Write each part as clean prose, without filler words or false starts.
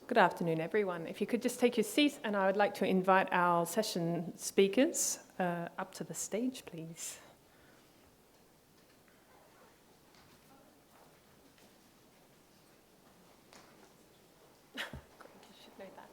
Good afternoon, everyone. If you could just take your seats, and I would like to invite our session speakers up to the stage, please. You should know that.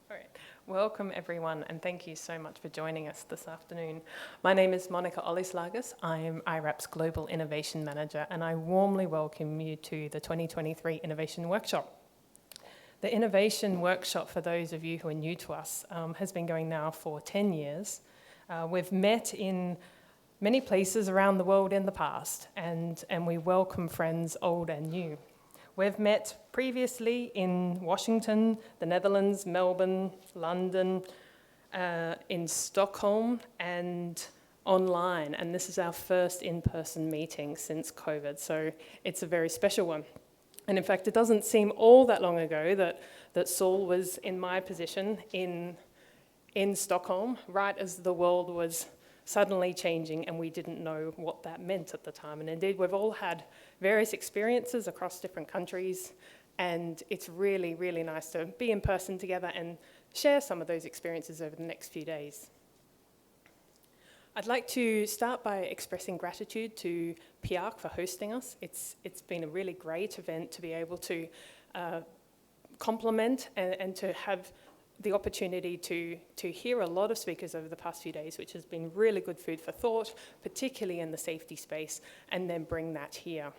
All right. Welcome, everyone, and thank you so much for joining us this afternoon. My name is Monica Olislagas. I am iRAP's Global Innovation Manager, and I warmly welcome you to the 2023 Innovation Workshop. The Innovation Workshop, for those of you who are new to us, has been going now for 10 years. We've met in many places around the world in the past, and we welcome friends old and new. We've met previously in Washington, the Netherlands, Melbourne, London, in Stockholm, and online. And this is our first in-person meeting since COVID, so it's a very special one. And in fact, it doesn't seem all that long ago that Saul was in my position in Stockholm, right as the world was suddenly changing, and we didn't know what that meant at the time. And indeed, we've all had various experiences across different countries, and it's really, really nice to be in person together and share some of those experiences over the next few days. I'd like to start by expressing gratitude to PIARC for hosting us. It's been a really great event to be able to complement and to have the opportunity to hear a lot of speakers over the past few days, which has been really good food for thought, particularly in the safety space, and then bring that here.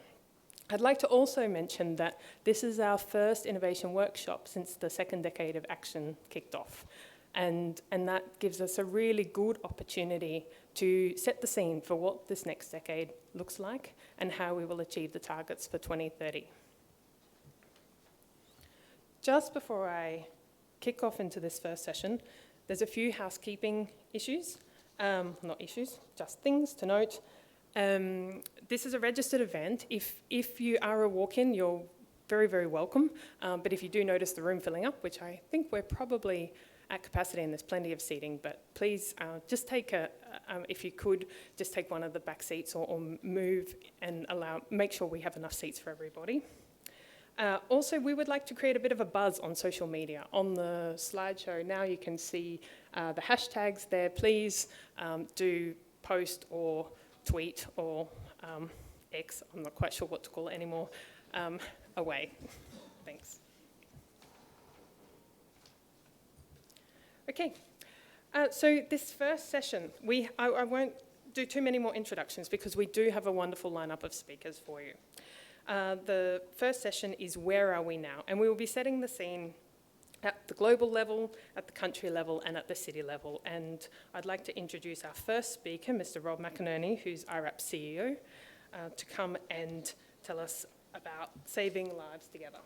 I'd like to also mention that this is our first innovation workshop since the second decade of action kicked off. And that gives us a really good opportunity to set the scene for what this next decade looks like and how we will achieve the targets for 2030. Just before I kick off into this first session, there's a few housekeeping issues, not issues, just things to note. This is a registered event. If you are a walk-in, you're very, very welcome. But if you do notice the room filling up, which I think we're probably at capacity and there's plenty of seating, but please just take if you could, just take one of the back seats or move and make sure we have enough seats for everybody. Also, we would like to create a bit of a buzz on social media. On the slideshow now you can see the hashtags there. Please do post or tweet or X, I'm not quite sure what to call it anymore, away. Thanks. Okay, so this first session, I won't do too many more introductions because we do have a wonderful lineup of speakers for you. The first session is Where Are We Now? And we will be setting the scene at the global level, at the country level, and at the city level. And I'd like to introduce our first speaker, Mr. Rob McInerney, who's iRAP CEO, to come and tell us about saving lives together.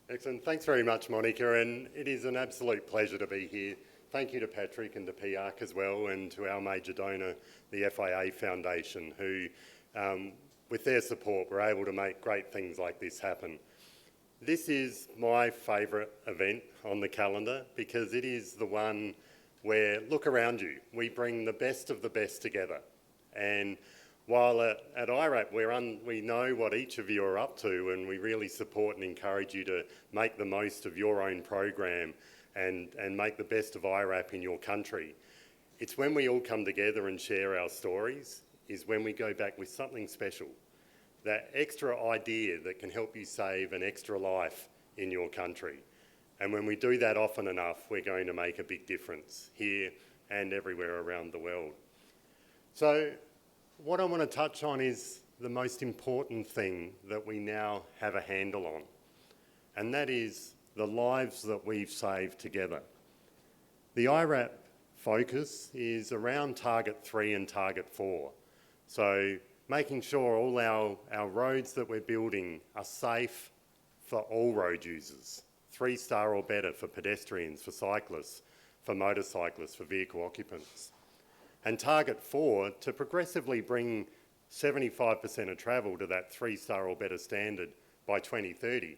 Excellent. Thanks very much, Monica, and it is an absolute pleasure to be here. Thank you to Patrick and to PIARC as well, and to our major donor, the FIA Foundation, who, with their support, were able to make great things like this happen. This is my favourite event on the calendar because it is the one where, look around you, we bring the best of the best together. And while at iRAP we know what each of you are up to, and we really support and encourage you to make the most of your own program and make the best of iRAP in your country. It's when we all come together and share our stories is when we go back with something special, that extra idea that can help you save an extra life in your country. And when we do that often enough, we're going to make a big difference here and everywhere around the world. So what I want to touch on is the most important thing that we now have a handle on, and that is the lives that we've saved together. The iRAP focus is around Target 3 and Target 4. So making sure all our roads that we're building are safe for all road users. 3-star or better for pedestrians, for cyclists, for motorcyclists, for vehicle occupants. And Target 4 to progressively bring 75% of travel to that 3-star or better standard by 2030.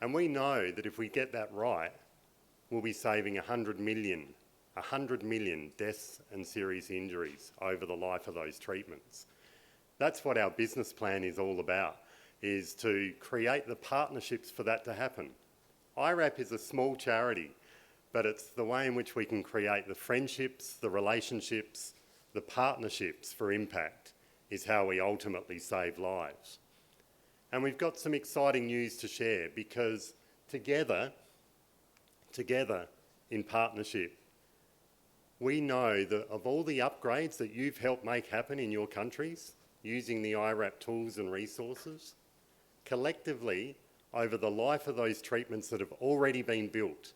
And we know that if we get that right, we'll be saving 100 million deaths and serious injuries over the life of those treatments. That's what our business plan is all about, is to create the partnerships for that to happen. iRAP is a small charity, but it's the way in which we can create the friendships, the relationships, the partnerships for impact is how we ultimately save lives. And we've got some exciting news to share, because together in partnership, we know that of all the upgrades that you've helped make happen in your countries using the iRAP tools and resources, collectively, over the life of those treatments that have already been built,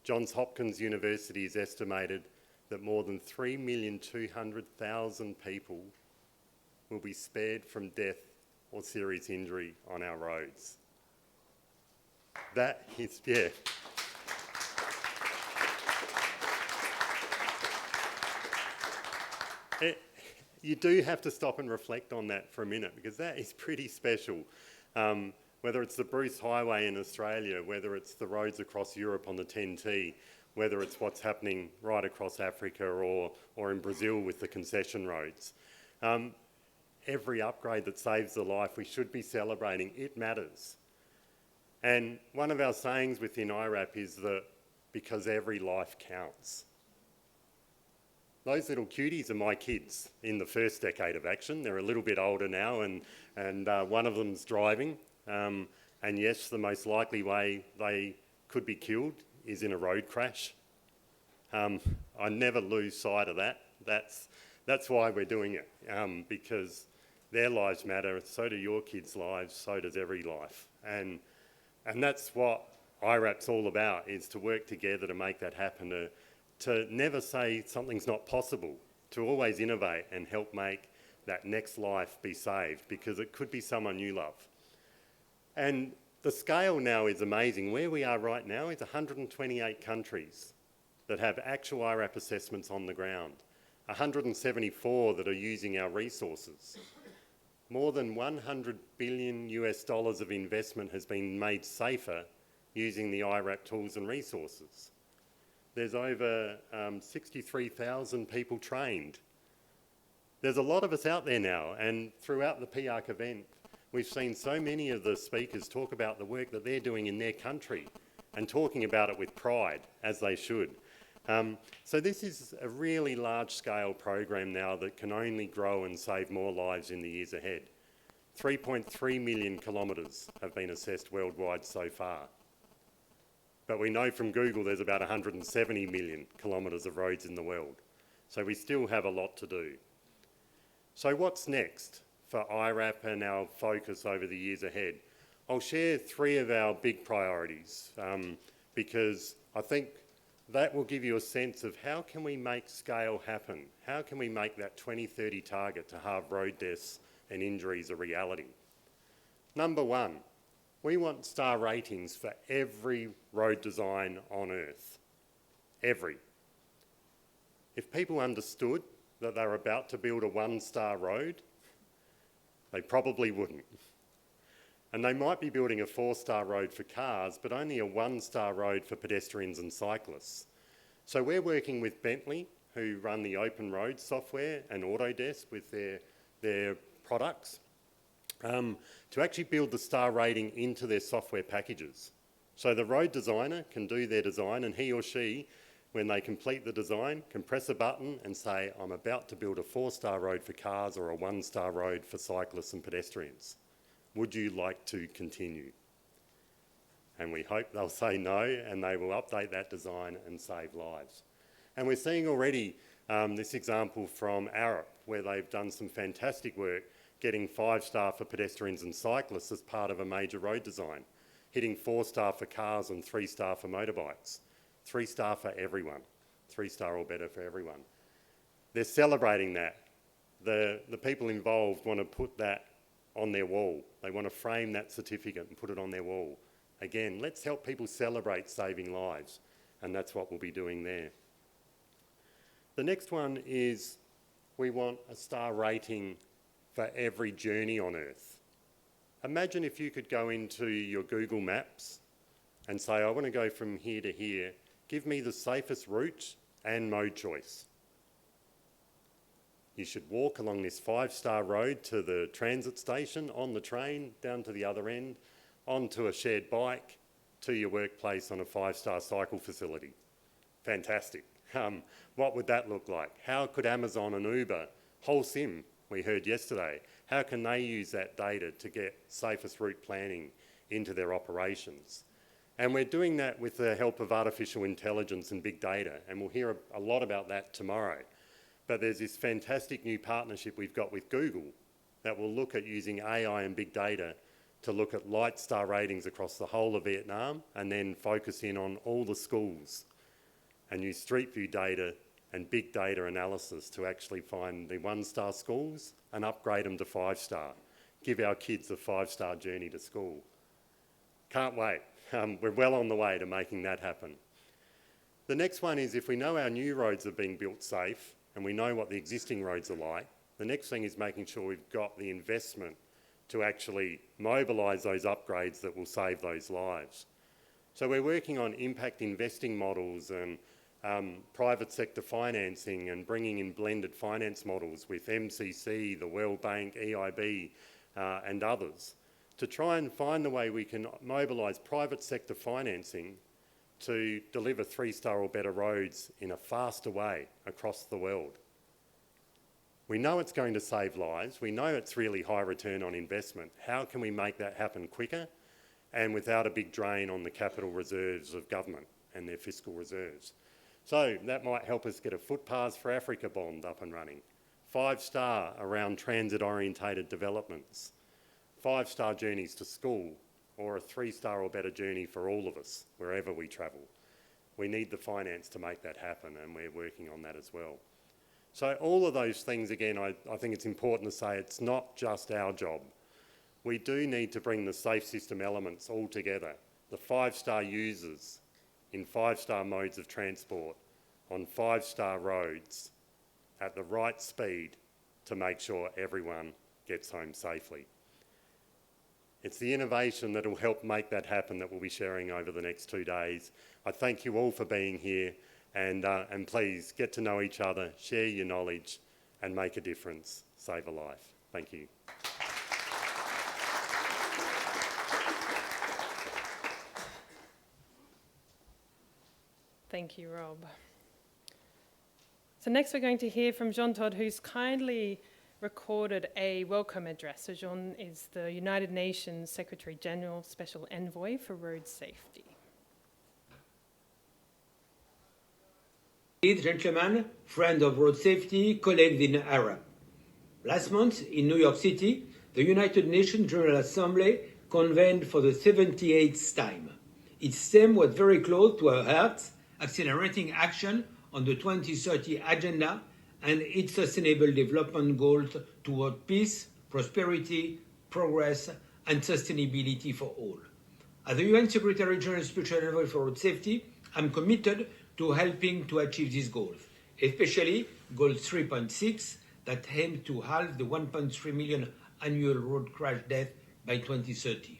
Johns Hopkins University has estimated that more than 3,200,000 people will be spared from death or serious injury on our roads. That is, yeah. You do have to stop and reflect on that for a minute, because that is pretty special. Whether it's the Bruce Highway in Australia, whether it's the roads across Europe on the 10T, whether it's what's happening right across Africa or in Brazil with the concession roads. Every upgrade that saves a life, we should be celebrating. It matters. And one of our sayings within iRAP is that because every life counts. Those little cuties are my kids in the first decade of action. They're a little bit older now, and one of them's driving. And yes, the most likely way they could be killed is in a road crash. I never lose sight of that. That's why we're doing it, because their lives matter. So do your kids' lives. So does every life. And that's what iRAP's all about: is to work together to make that happen. To never say something's not possible, to always innovate and help make that next life be saved, because it could be someone you love. And the scale now is amazing. Where we are right now is 128 countries that have actual iRAP assessments on the ground, 174 that are using our resources. More than $100 billion of investment has been made safer using the iRAP tools and resources. There's over 63,000 people trained. There's a lot of us out there now, and throughout the PARC event, we've seen so many of the speakers talk about the work that they're doing in their country and talking about it with pride, as they should. So this is a really large-scale program now that can only grow and save more lives in the years ahead. 3.3 million kilometres have been assessed worldwide so far. But we know from Google there's about 170 million kilometres of roads in the world. So we still have a lot to do. So what's next for iRAP and our focus over the years ahead? I'll share 3 of our big priorities, because I think that will give you a sense of how can we make scale happen? How can we make that 2030 target to halve road deaths and injuries a reality? Number 1, we want star ratings for every road design on Earth. Every. If people understood that they're about to build a 1-star road, they probably wouldn't. And they might be building a 4-star road for cars, but only a 1-star road for pedestrians and cyclists. So we're working with Bentley, who run the Open Road software, and Autodesk with their products, to actually build the star rating into their software packages. So the road designer can do their design, and he or she, when they complete the design, can press a button and say, I'm about to build a 4-star road for cars or a 1-star road for cyclists and pedestrians. Would you like to continue? And we hope they'll say no, and they will update that design and save lives. And we're seeing already this example from iRAP, where they've done some fantastic work getting 5-star for pedestrians and cyclists as part of a major road design, hitting 4-star for cars and 3-star for motorbikes, 3-star for everyone. 3-star or better for everyone. They're celebrating that. The people involved want to put that on their wall. They want to frame that certificate and put it on their wall. Again, let's help people celebrate saving lives, and that's what we'll be doing there. The next one is we want a star rating for every journey on Earth. Imagine if you could go into your Google Maps and say, I want to go from here to here, give me the safest route and mode choice. You should walk along this 5-star road to the transit station, on the train, down to the other end, onto a shared bike, to your workplace on a 5-star cycle facility. Fantastic. What would that look like? How could Amazon and Uber, Wholesome, we heard yesterday, how can they use that data to get safest route planning into their operations? And we're doing that with the help of artificial intelligence and big data, and we'll hear a lot about that tomorrow. But there's this fantastic new partnership we've got with Google that will look at using AI and big data to look at light star ratings across the whole of Vietnam and then focus in on all the schools and use Street View data and big data analysis to actually find the 1-star schools and upgrade them to 5-star. Give our kids a 5-star journey to school. Can't wait. We're well on the way to making that happen. The next one is if we know our new roads are being built safe and we know what the existing roads are like, the next thing is making sure we've got the investment to actually mobilise those upgrades that will save those lives. So we're working on impact investing models and private sector financing and bringing in blended finance models with MCC, the World Bank, EIB and others to try and find the way we can mobilise private sector financing to deliver 3-star or better roads in a faster way across the world. We know it's going to save lives. We know it's really high return on investment. How can we make that happen quicker and without a big drain on the capital reserves of government and their fiscal reserves? So that might help us get a Footpaths for Africa bond up and running, 5-star around transit-orientated developments, 5-star journeys to school, or a 3-star or better journey for all of us, wherever we travel. We need the finance to make that happen, and we're working on that as well. So all of those things, again, I think it's important to say it's not just our job. We do need to bring the safe system elements all together, the 5-star users in 5-star modes of transport, on 5-star roads, at the right speed to make sure everyone gets home safely. It's the innovation that will help make that happen that we'll be sharing over the next 2 days. I thank you all for being here, and please get to know each other, share your knowledge, and make a difference, save a life. Thank you. Thank you, Rob. So next we're going to hear from Jean Todt, who's kindly recorded a welcome address. So Jean is the United Nations Secretary General Special Envoy for Road Safety. Ladies and gentlemen, friends of road safety, colleagues in iRAP. Last month in New York City, the United Nations General Assembly convened for the 78th time. Its theme was very close to our hearts, accelerating action on the 2030 Agenda and its sustainable development goals toward peace, prosperity, progress, and sustainability for all. As the UN Secretary General Special Envoy for Road Safety, I'm committed to helping to achieve these goals, especially Goal 3.6 that aims to halve the 1.3 million annual road crash deaths by 2030.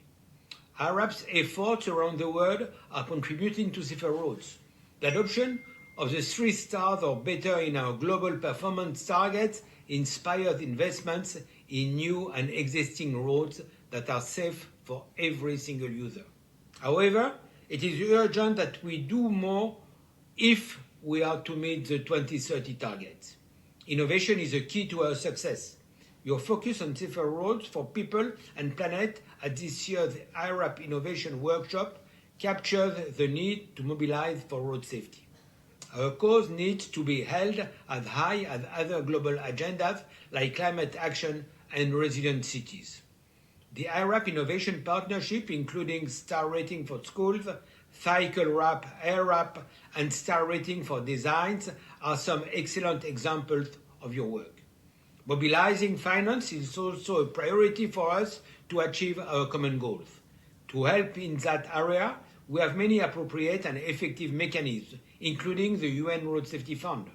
iRAP's efforts around the world are contributing to safer roads. The adoption of the 3 stars or better in our global performance targets inspires investments in new and existing roads that are safe for every single user. However, it is urgent that we do more if we are to meet the 2030 targets. Innovation is a key to our success. Your focus on safer roads for people and planet at this year's iRAP Innovation Workshop captures the need to mobilize for road safety. Our cause needs to be held as high as other global agendas like climate action and resilient cities. The iRAP Innovation Partnership, including star rating for schools, Cycle wrap, iRAP, and star rating for designs are some excellent examples of your work. Mobilizing finance is also a priority for us to achieve our common goals. To help in that area, we have many appropriate and effective mechanisms, including the UN Road Safety Fund.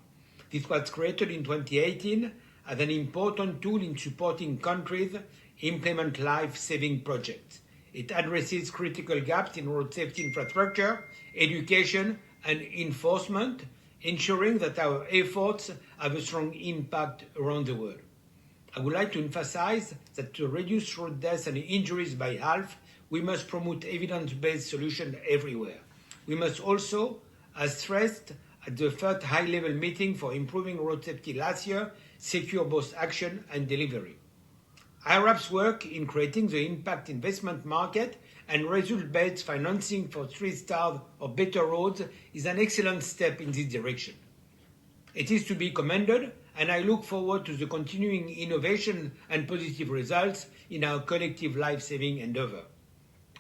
This was created in 2018 as an important tool in supporting countries implement life-saving projects. It addresses critical gaps in road safety infrastructure, education, and enforcement, ensuring that our efforts have a strong impact around the world. I would like to emphasize that to reduce road deaths and injuries by half, we must promote evidence-based solutions everywhere. We must also, as stressed at the first high-level meeting for improving road safety last year, secure both action and delivery. iRAP's work in creating the impact investment market and result-based financing for 3-star or better roads is an excellent step in this direction. It is to be commended, and I look forward to the continuing innovation and positive results in our collective life-saving endeavor.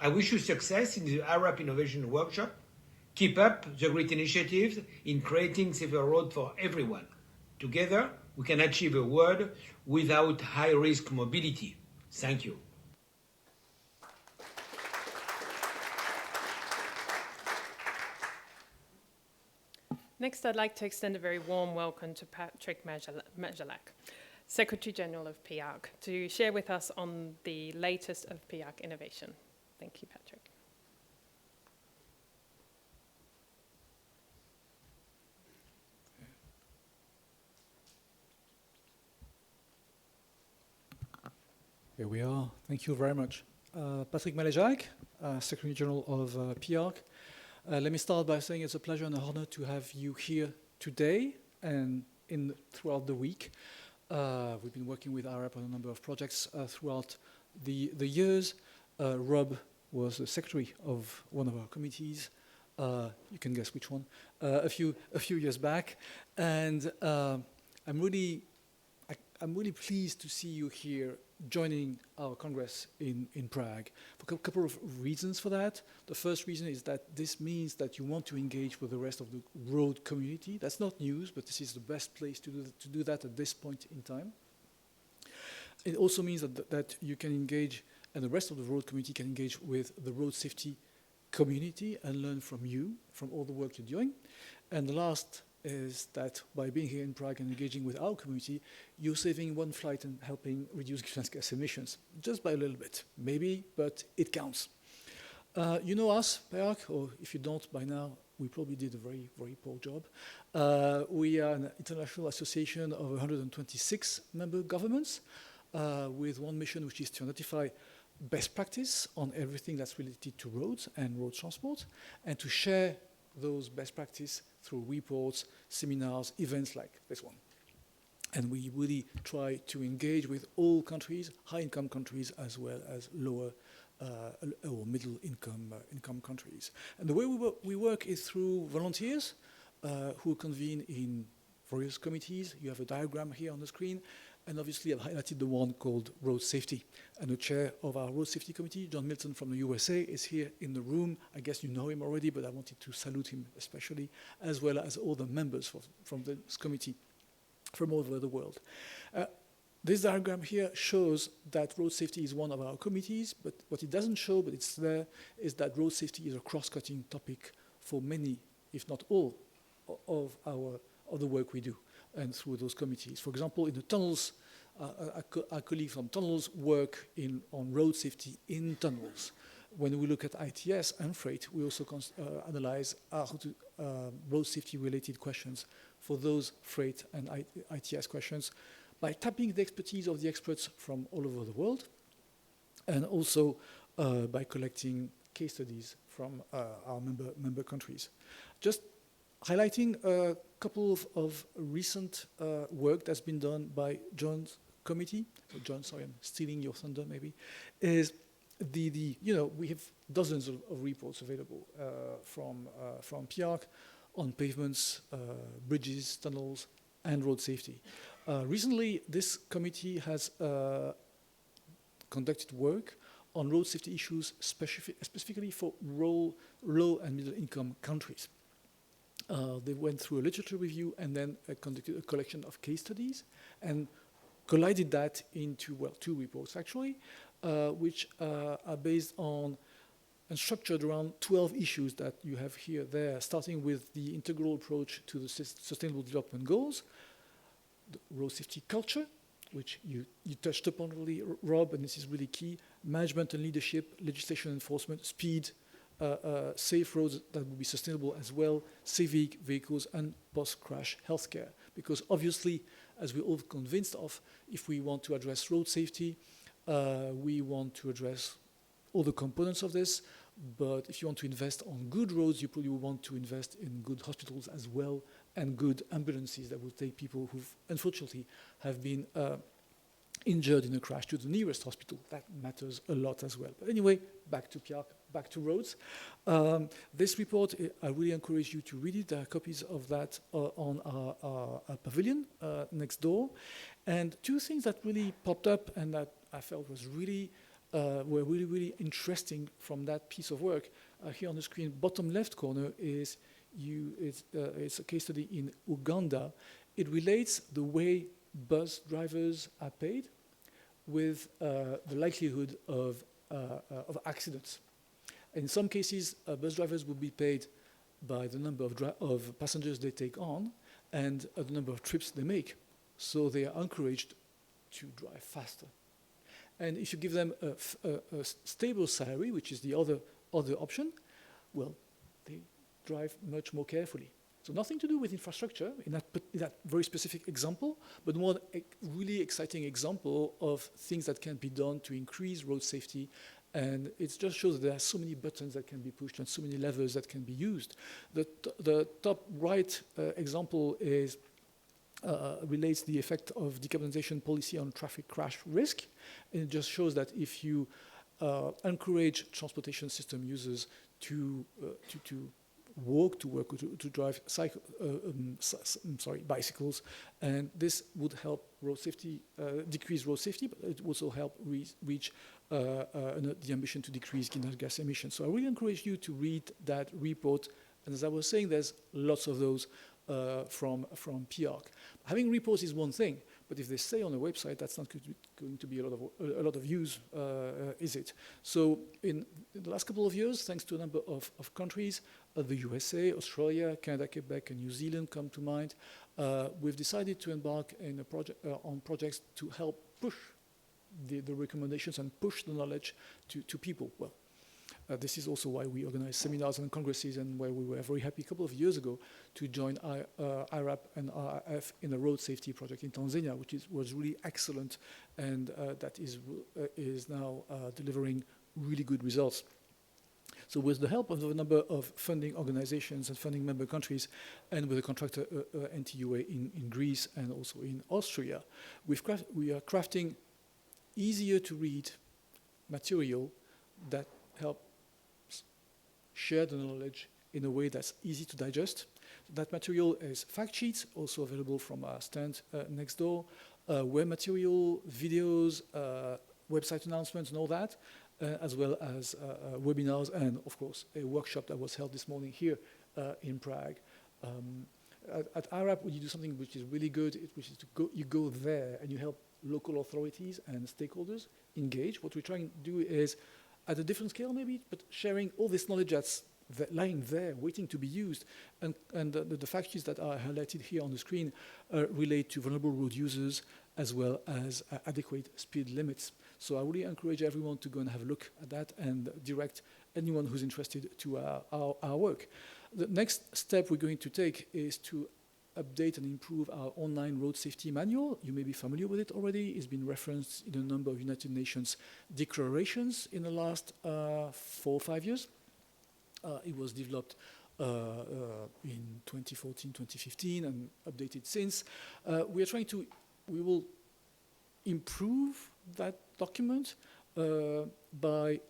I wish you success in the iRAP Innovation Workshop. Keep up the great initiatives in creating safer roads for everyone. Together, we can achieve a world without high-risk mobility. Thank you. Next, I'd like to extend a very warm welcome to Patrick Majelac, Secretary General of PIARC, to share with us on the latest of PIARC innovation. Thank you, Patrick. Here we are. Thank you very much. Patrick Majelac, Secretary General of PIARC. Let me start by saying it's a pleasure and an honor to have you here today and throughout the week. We've been working with iRAP on a number of projects throughout the years. Rob was the secretary of one of our committees. You can guess which one. A few years back, and I'm really pleased to see you here joining our Congress in Prague for a couple of reasons for that. The first reason is that this means that you want to engage with the rest of the road community. That's not news, but this is the best place to do that at this point in time. It also means that you can engage, and the rest of the road community can engage with the road safety community and learn from you, from all the work you're doing. And the last is that by being here in Prague and engaging with our community, you're saving one flight and helping reduce greenhouse gas emissions, just by a little bit, maybe, but it counts. You know us, PIARC, or if you don't by now, we probably did a very, very poor job. We are an international association of 126 member governments with one mission, which is to identify best practice on everything that's related to roads and road transport, and to share those best practice through reports, seminars, events like this one. And we really try to engage with all countries, high-income countries, as well as lower or middle-income countries. And the way we work is through volunteers who convene in various committees. You have a diagram here on the screen. And obviously, I've highlighted the one called Road Safety. And the chair of our Road Safety Committee, John Milton from the USA, is here in the room. I guess you know him already, but I wanted to salute him especially, as well as all the members from this committee from all over the world. This diagram here shows that road safety is one of our committees, but what it doesn't show, but it's there, is that road safety is a cross-cutting topic for many, if not all, of the work we do and through those committees. For example, in the tunnels, our colleagues from tunnels work on road safety in tunnels. When we look at ITS and freight, we also analyze road safety related questions for those freight and ITS questions by tapping the expertise of the experts from all over the world, and also by collecting case studies from our member countries. Just highlighting a couple of recent work that's been done by John's committee. So John, sorry, I'm stealing your thunder maybe. Is we have dozens of reports available from PIARC on pavements, bridges, tunnels, and road safety. Recently, this committee has conducted work on road safety issues specifically for low and middle income countries. They went through a literature review and then conducted a collection of case studies and collided that into, well, 2 reports actually, which are based on and structured around 12 issues that you have here, there, starting with the integral approach to the Sustainable Development Goals, the road safety culture, which you touched upon really, Rob, and this is really key, management and leadership, legislation enforcement, speed, safe roads that will be sustainable as well, civic vehicles, and post-crash healthcare. Because obviously, as we're all convinced of, if we want to address road safety, we want to address all the components of this, but if you want to invest on good roads, you probably want to invest in good hospitals as well, and good ambulances that will take people who unfortunately have been injured in a crash to the nearest hospital. That matters a lot as well. But anyway, back to PIARC, back to roads. This report, I really encourage you to read it. There are copies of that on our pavilion next door. And 2 things that really popped up and that I felt was really were really interesting from that piece of work. Here on the screen, bottom left corner is it's a case study in Uganda. It relates the way bus drivers are paid with the likelihood of accidents. In some cases, bus drivers will be paid by the number of passengers they take on and the number of trips they make. So they are encouraged to drive faster. And if you give them a stable salary, which is the other option, well, they drive much more carefully. So nothing to do with infrastructure in that very specific example, but one really exciting example of things that can be done to increase road safety. And it just shows that there are so many buttons that can be pushed and so many levers that can be used. The top right example is relates the effect of decarbonization policy on traffic crash risk. And it just shows that if you encourage transportation system users to walk to work or to drive bicycles, and this would help road safety, decrease road safety, but it would also help reach the ambition to decrease greenhouse gas emissions. So I really encourage you to read that report. And as I was saying, there's lots of those from PIARC. Having reports is one thing, but if they stay on a website, that's not going to be a lot of use, is it? So in the last couple of years, thanks to a number of countries, the USA, Australia, Canada, Quebec, and New Zealand come to mind, we've decided to embark in on projects to help push the recommendations and push the knowledge to people. Well, this is also why we organize seminars and congresses, and why we were very happy a couple of years ago to join iRAP and RIF in a road safety project in Tanzania, which was really excellent, and that is now delivering really good results. So with the help of a number of funding organizations and funding member countries, and with the contractor NTUA in Greece and also in Austria, we are crafting easier to read material that help share the knowledge in a way that's easy to digest. That material is fact sheets, also available from our stand next door, web material, videos, website announcements and all that, as well as webinars and, of course, a workshop that was held this morning here in Prague. At iRAP, you do something which is really good, which is you go there and you help local authorities and stakeholders engage. What we're trying to do is, at a different scale maybe, but sharing all this knowledge that's lying there, waiting to be used. And the fact sheets that are highlighted here on the screen relate to vulnerable road users as well as adequate speed limits. So I really encourage everyone to go and have a look at that and direct anyone who's interested to our work. The next step we're going to take is to update and improve our online road safety manual. You may be familiar with it already. It's been referenced in a number of United Nations declarations in the last 4 or 5 years. It was developed in 2014, 2015, and updated since. We will improve that document by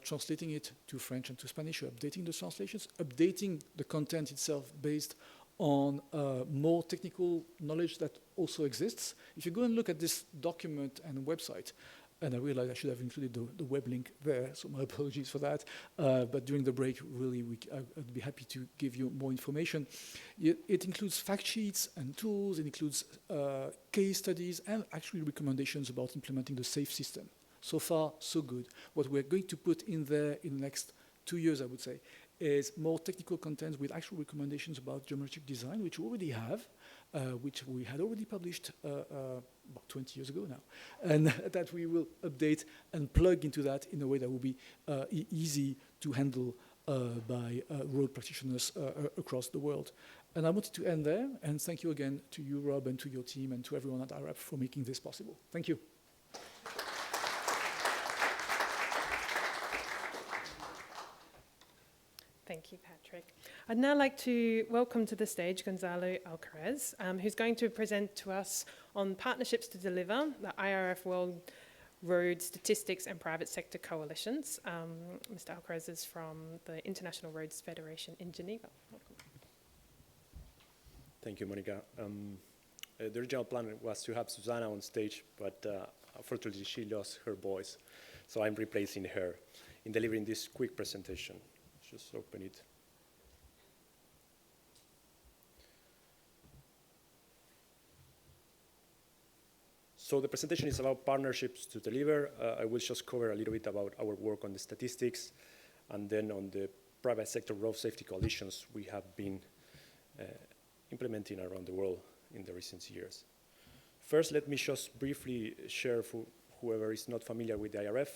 translating it to French and to Spanish, updating the translations, updating the content itself based on more technical knowledge that also exists. If you go and look at this document and website, And I realized I should have included the web link there, so my apologies for that. But during the break, really, I'd be happy to give you more information. It includes fact sheets and tools. It includes case studies and actually recommendations about implementing the SAFE system. So far, so good. What we're going to put in there in the next 2 years, I would say, is more technical content with actual recommendations about geometric design, which we already have, which we had already published about 20 years ago now, and that we will update and plug into that in a way that will be easy to handle by road practitioners across the world. And I wanted to end there, and thank you again to you, Rob, and to your team, and to everyone at iRAP for making this possible. Thank you. Thank you, Patrick. I'd now like to welcome to the stage Gonzalo Alcaraz, who's going to present to us on partnerships to deliver the iRAP World Road Statistics and Private Sector Coalitions. Mr. Alcaraz is from the International Roads Federation in Geneva. Welcome. Thank you, Monica. The original plan was to have Susanna on stage, but unfortunately she lost her voice, so I'm replacing her in delivering this quick presentation. Just open it. So the presentation is about partnerships to deliver. I will just cover a little bit about our work on the statistics and then on the private sector road safety coalitions we have been implementing around the world in the recent years. First, let me just briefly share for whoever is not familiar with the iRAP.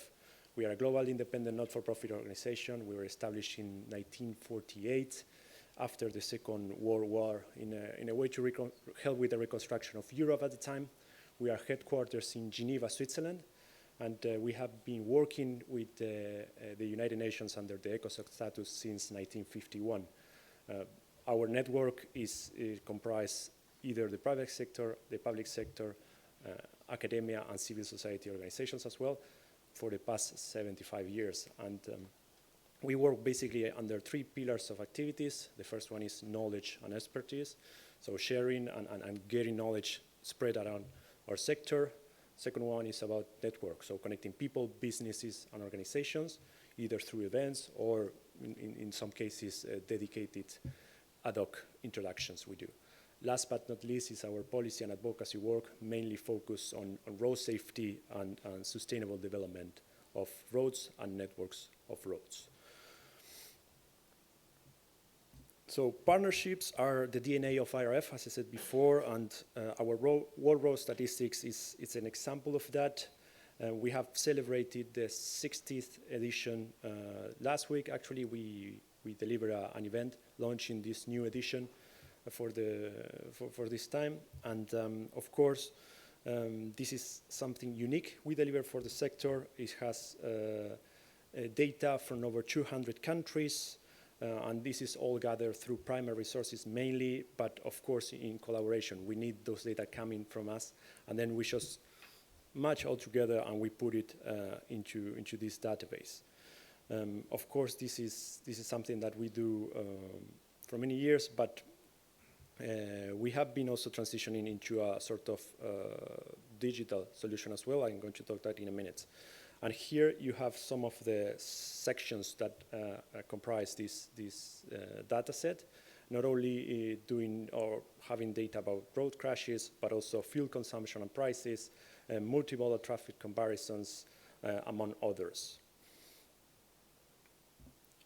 We are a global independent not-for-profit organization. We were established in 1948 after the Second World War in a way to help with the reconstruction of Europe at the time. We are headquarters in Geneva, Switzerland, and we have been working with the United Nations under the ECOSOC status since 1951. Our network is comprised either the private sector, the public sector, academia, and civil society organizations as well, for the past 75 years. And we work basically under 3 pillars of activities. The first one is knowledge and expertise, so sharing and getting knowledge spread around our sector. Second one is about network, so connecting people, businesses, and organizations, either through events or in some cases dedicated ad hoc introductions we do. Last but not least is our policy and advocacy work, mainly focused on road safety and sustainable development of roads and networks of roads. So partnerships are the DNA of iRAP, as I said before, and our World Road Statistics is an example of that. We have celebrated the 60th edition last week. Actually, we delivered an event launching this new edition for this time, and of course this is something unique we deliver for the sector. It has data from over 200 countries, and this is all gathered through primary sources mainly, but of course in collaboration. We need those data coming from us, and then we just match all together and we put it into this database. Of course, this is something that we do for many years, but we have been also transitioning into a sort of digital solution as well. I'm going to talk that in a minute. And here you have some of the sections that comprise this data set, not only doing or having data about road crashes, but also fuel consumption and prices, multimodal traffic comparisons, among others.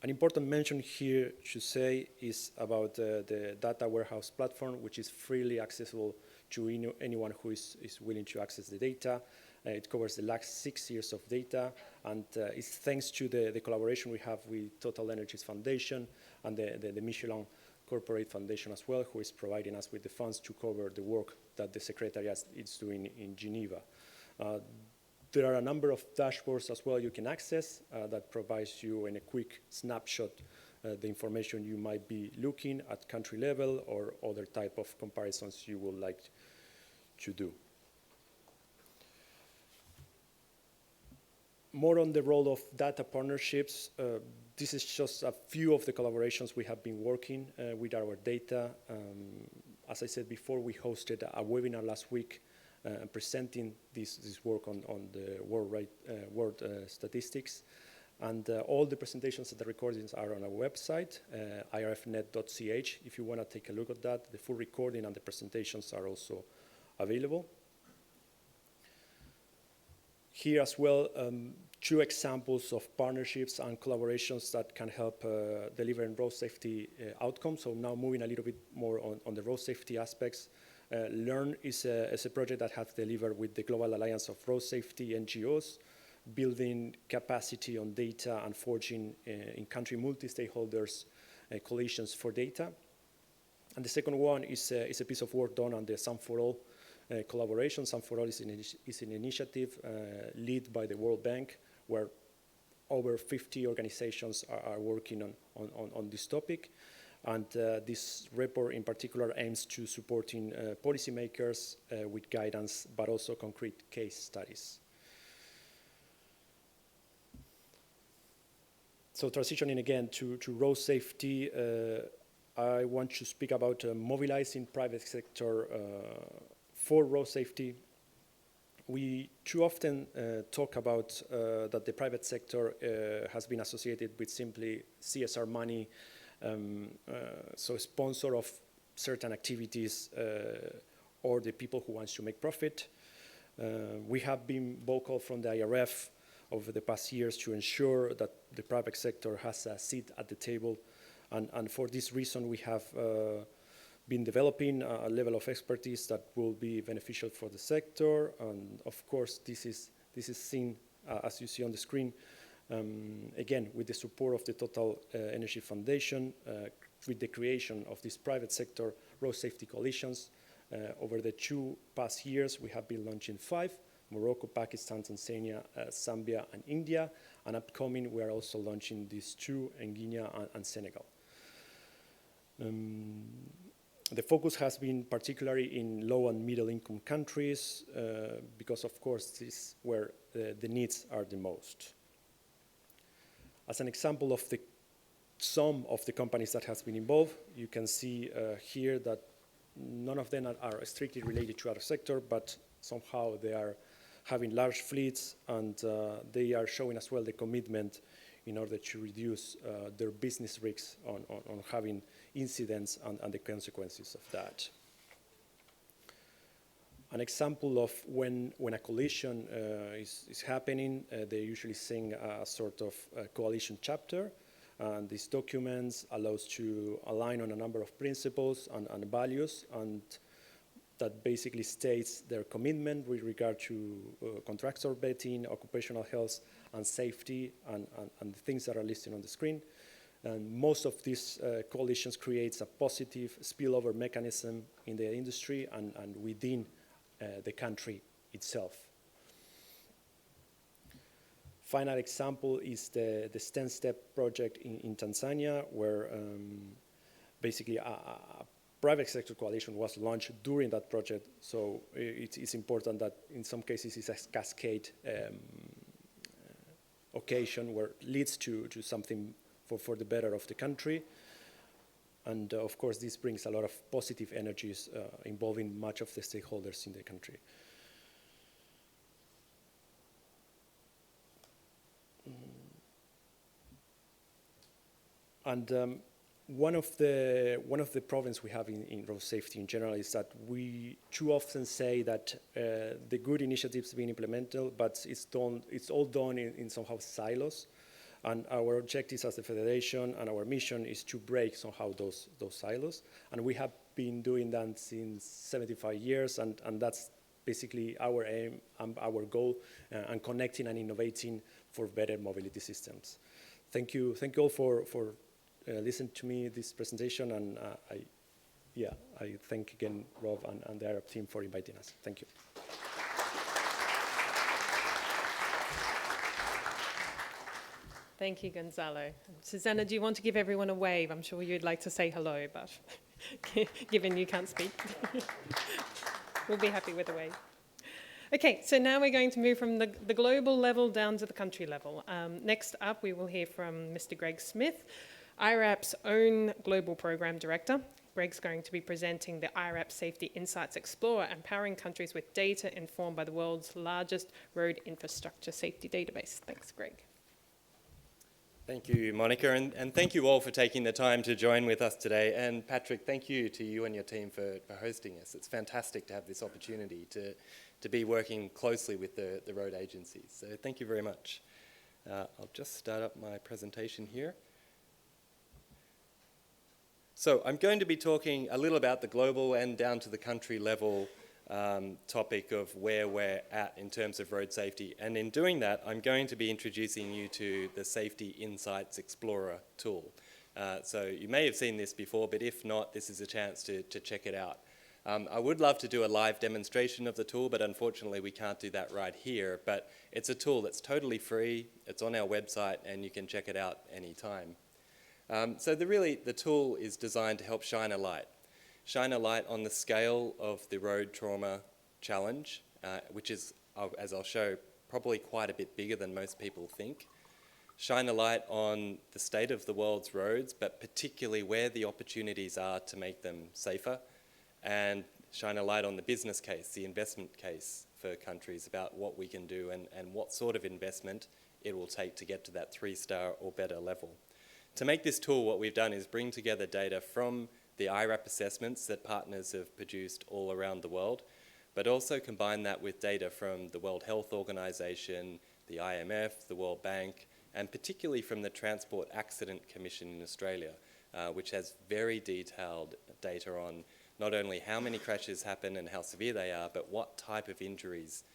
An important mention here to say is about the data warehouse platform, which is freely accessible to anyone who is willing to access the data. It covers the last 6 years of data, and it's thanks to the collaboration we have with Total Energies Foundation and the Michelin Corporate Foundation as well, who is providing us with the funds to cover the work that the Secretariat is doing in Geneva. There are a number of dashboards as well you can access that provides you in a quick snapshot the information you might be looking at country level or other type of comparisons you would like to do. More on the role of data partnerships. This is just a few of the collaborations we have been working with our data. As I said before, we hosted a webinar last week presenting this work on the world statistics. And all the presentations and the recordings are on our website, irfnet.ch. If you want to take a look at that, the full recording and the presentations are also available. Here as well, 2 examples of partnerships and collaborations that can help deliver road safety outcomes. So now moving a little bit more on the road safety aspects. LEARN is a project that has delivered with the Global Alliance of Road Safety NGOs, building capacity on data and forging in-country multi-stakeholders coalitions for data. And the second one is a piece of work done on the Sun for All collaboration. Sun for All is an initiative led by the World Bank, where over 50 organizations are working on this topic. And this report in particular aims to supporting policymakers with guidance, but also concrete case studies. So transitioning again to road safety, I want to speak about mobilizing private sector for road safety. We too often talk about that the private sector has been associated with simply CSR money, so sponsor of certain activities or the people who wants to make profit. We have been vocal from the iRAP over the past years to ensure that the private sector has a seat at the table. And for this reason, we have been developing a level of expertise that will be beneficial for the sector. And of course, this is seen, as you see on the screen, again, with the support of the Total Energy Foundation, with the creation of this private sector road safety coalitions. Over the 2 past years, we have been launching 5. Morocco, Pakistan, Tanzania, Zambia, and India. And upcoming, we are also launching these 2 in Guinea and Senegal. The focus has been particularly in low and middle income countries because, of course, this is where the needs are the most. As an example of some of the companies that has been involved, you can see here that none of them are strictly related to our sector, but somehow they are having large fleets, and they are showing as well the commitment in order to reduce their business risks on having incidents and the consequences of that. An example of when a coalition is happening, they usually sing a sort of coalition chapter, and these documents allows to align on a number of principles and values, and that basically states their commitment with regard to contractor vetting, occupational health and safety, and the things that are listed on the screen. And most of these coalitions creates a positive spillover mechanism in the industry and within the country itself. Final example is the 10-step project in Tanzania, where basically a private sector coalition was launched during that project. So it's important that in some cases it's a cascade occasion where it leads to something for the better of the country. And of course, this brings a lot of positive energies involving much of the stakeholders in the country. And one of the problems we have in road safety in general is that we too often say that the good initiatives being implemented, but it's all done in somehow silos. And our objectives as a federation and our mission is to break somehow those silos. And we have been doing that since 75 years, and that's basically our aim and our goal, and connecting and innovating for better mobility systems. Thank you all for listening to me this presentation, and I thank again Rob and the iRAP team for inviting us. Thank you. Thank you, Gonzalo. Susanna, do you want to give everyone a wave? I'm sure you'd like to say hello, but given you can't speak, we'll be happy with a wave. Okay, so now we're going to move from the global level down to the country level. Next up, we will hear from Mr. Greg Smith, iRAP's own Global Program Director. Greg's going to be presenting the iRAP Safety Insights Explorer, empowering countries with data informed by the world's largest road infrastructure safety database. Thanks, Greg. Thank you, Monica, and thank you all for taking the time to join with us today. And Patrick, thank you to you and your team for hosting us. It's fantastic to have this opportunity to be working closely with the road agencies. So thank you very much. I'll just start up my presentation here. So I'm going to be talking a little about the global and down to the country level topic of where we're at in terms of road safety. And in doing that, I'm going to be introducing you to the Safety Insights Explorer tool. So you may have seen this before, but if not, this is a chance to check it out. I would love to do a live demonstration of the tool, but unfortunately we can't do that right here. But it's a tool that's totally free, it's on our website, and you can check it out anytime. So the tool is designed to help shine a light on the scale of the road trauma challenge, which is, as I'll show, probably quite a bit bigger than most people think. Shine a light on the state of the world's roads, but particularly where the opportunities are to make them safer, and shine a light on the business case, the investment case for countries about what we can do and what sort of investment it will take to get to that 3-star or better level. To make this tool, what we've done is bring together data from the iRAP assessments that partners have produced all around the world, but also combine that with data from the World Health Organization, the IMF, the World Bank, and particularly from the Transport Accident Commission in Australia, which has very detailed data on not only how many crashes happen and how severe they are, but what type of injuries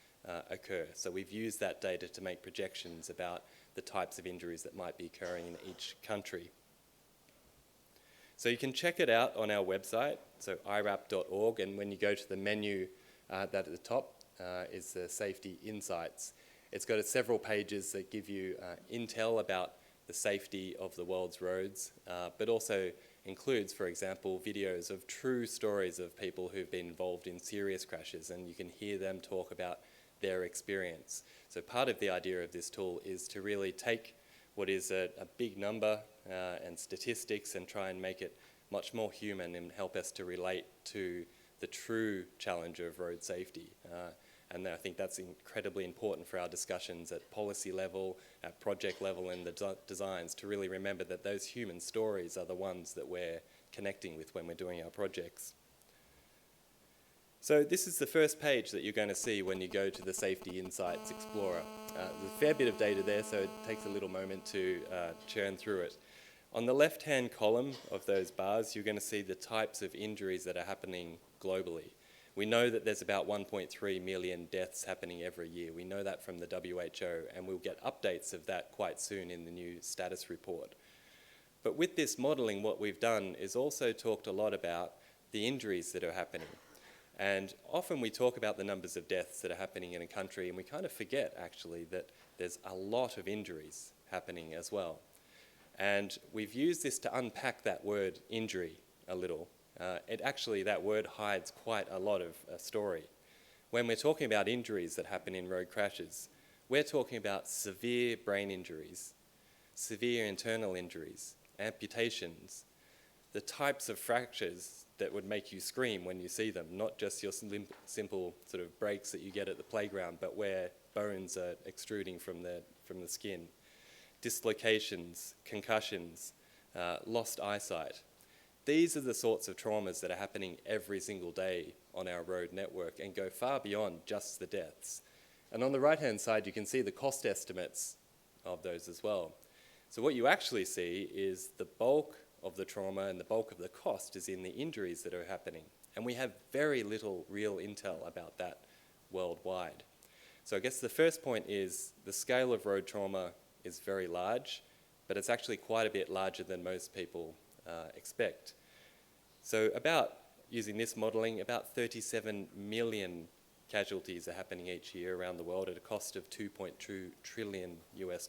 occur. So we've used that data to make projections about the types of injuries that might be occurring in each country. So you can check it out on our website, so irap.org, and when you go to the menu that at the top is the Safety Insights. It's got several pages that give you intel about the safety of the world's roads, but also includes, for example, videos of true stories of people who've been involved in serious crashes, and you can hear them talk about their experience. So part of the idea of this tool is to really take what is a big number and statistics and try and make it much more human and help us to relate to the true challenge of road safety. And I think that's incredibly important for our discussions at policy level, at project level, and the designs, to really remember that those human stories are the ones that we're connecting with when we're doing our projects. So this is the first page that you're going to see when you go to the Safety Insights Explorer. There's a fair bit of data there, so it takes a little moment to churn through it. On the left-hand column of those bars, you're going to see the types of injuries that are happening globally. We know that there's about 1.3 million deaths happening every year. We know that from the WHO, and we'll get updates of that quite soon in the new status report. But with this modelling, what we've done is also talked a lot about the injuries that are happening. And often we talk about the numbers of deaths that are happening in a country, and we kind of forget, actually, that there's a lot of injuries happening as well. And we've used this to unpack that word injury a little. That word hides quite a lot of story. When we're talking about injuries that happen in road crashes, we're talking about severe brain injuries, severe internal injuries, amputations, the types of fractures that would make you scream when you see them, not just your simple sort of breaks that you get at the playground, but where bones are extruding from the skin. Dislocations, concussions, lost eyesight. These are the sorts of traumas that are happening every single day on our road network and go far beyond just the deaths. And on the right-hand side, you can see the cost estimates of those as well. So what you actually see is the bulk of the trauma and the bulk of the cost is in the injuries that are happening. And we have very little real intel about that worldwide. So I guess the first point is the scale of road trauma is very large, but it's actually quite a bit larger than most people expect. So using this modelling, about 37 million casualties are happening each year around the world at a cost of $2.2 trillion US.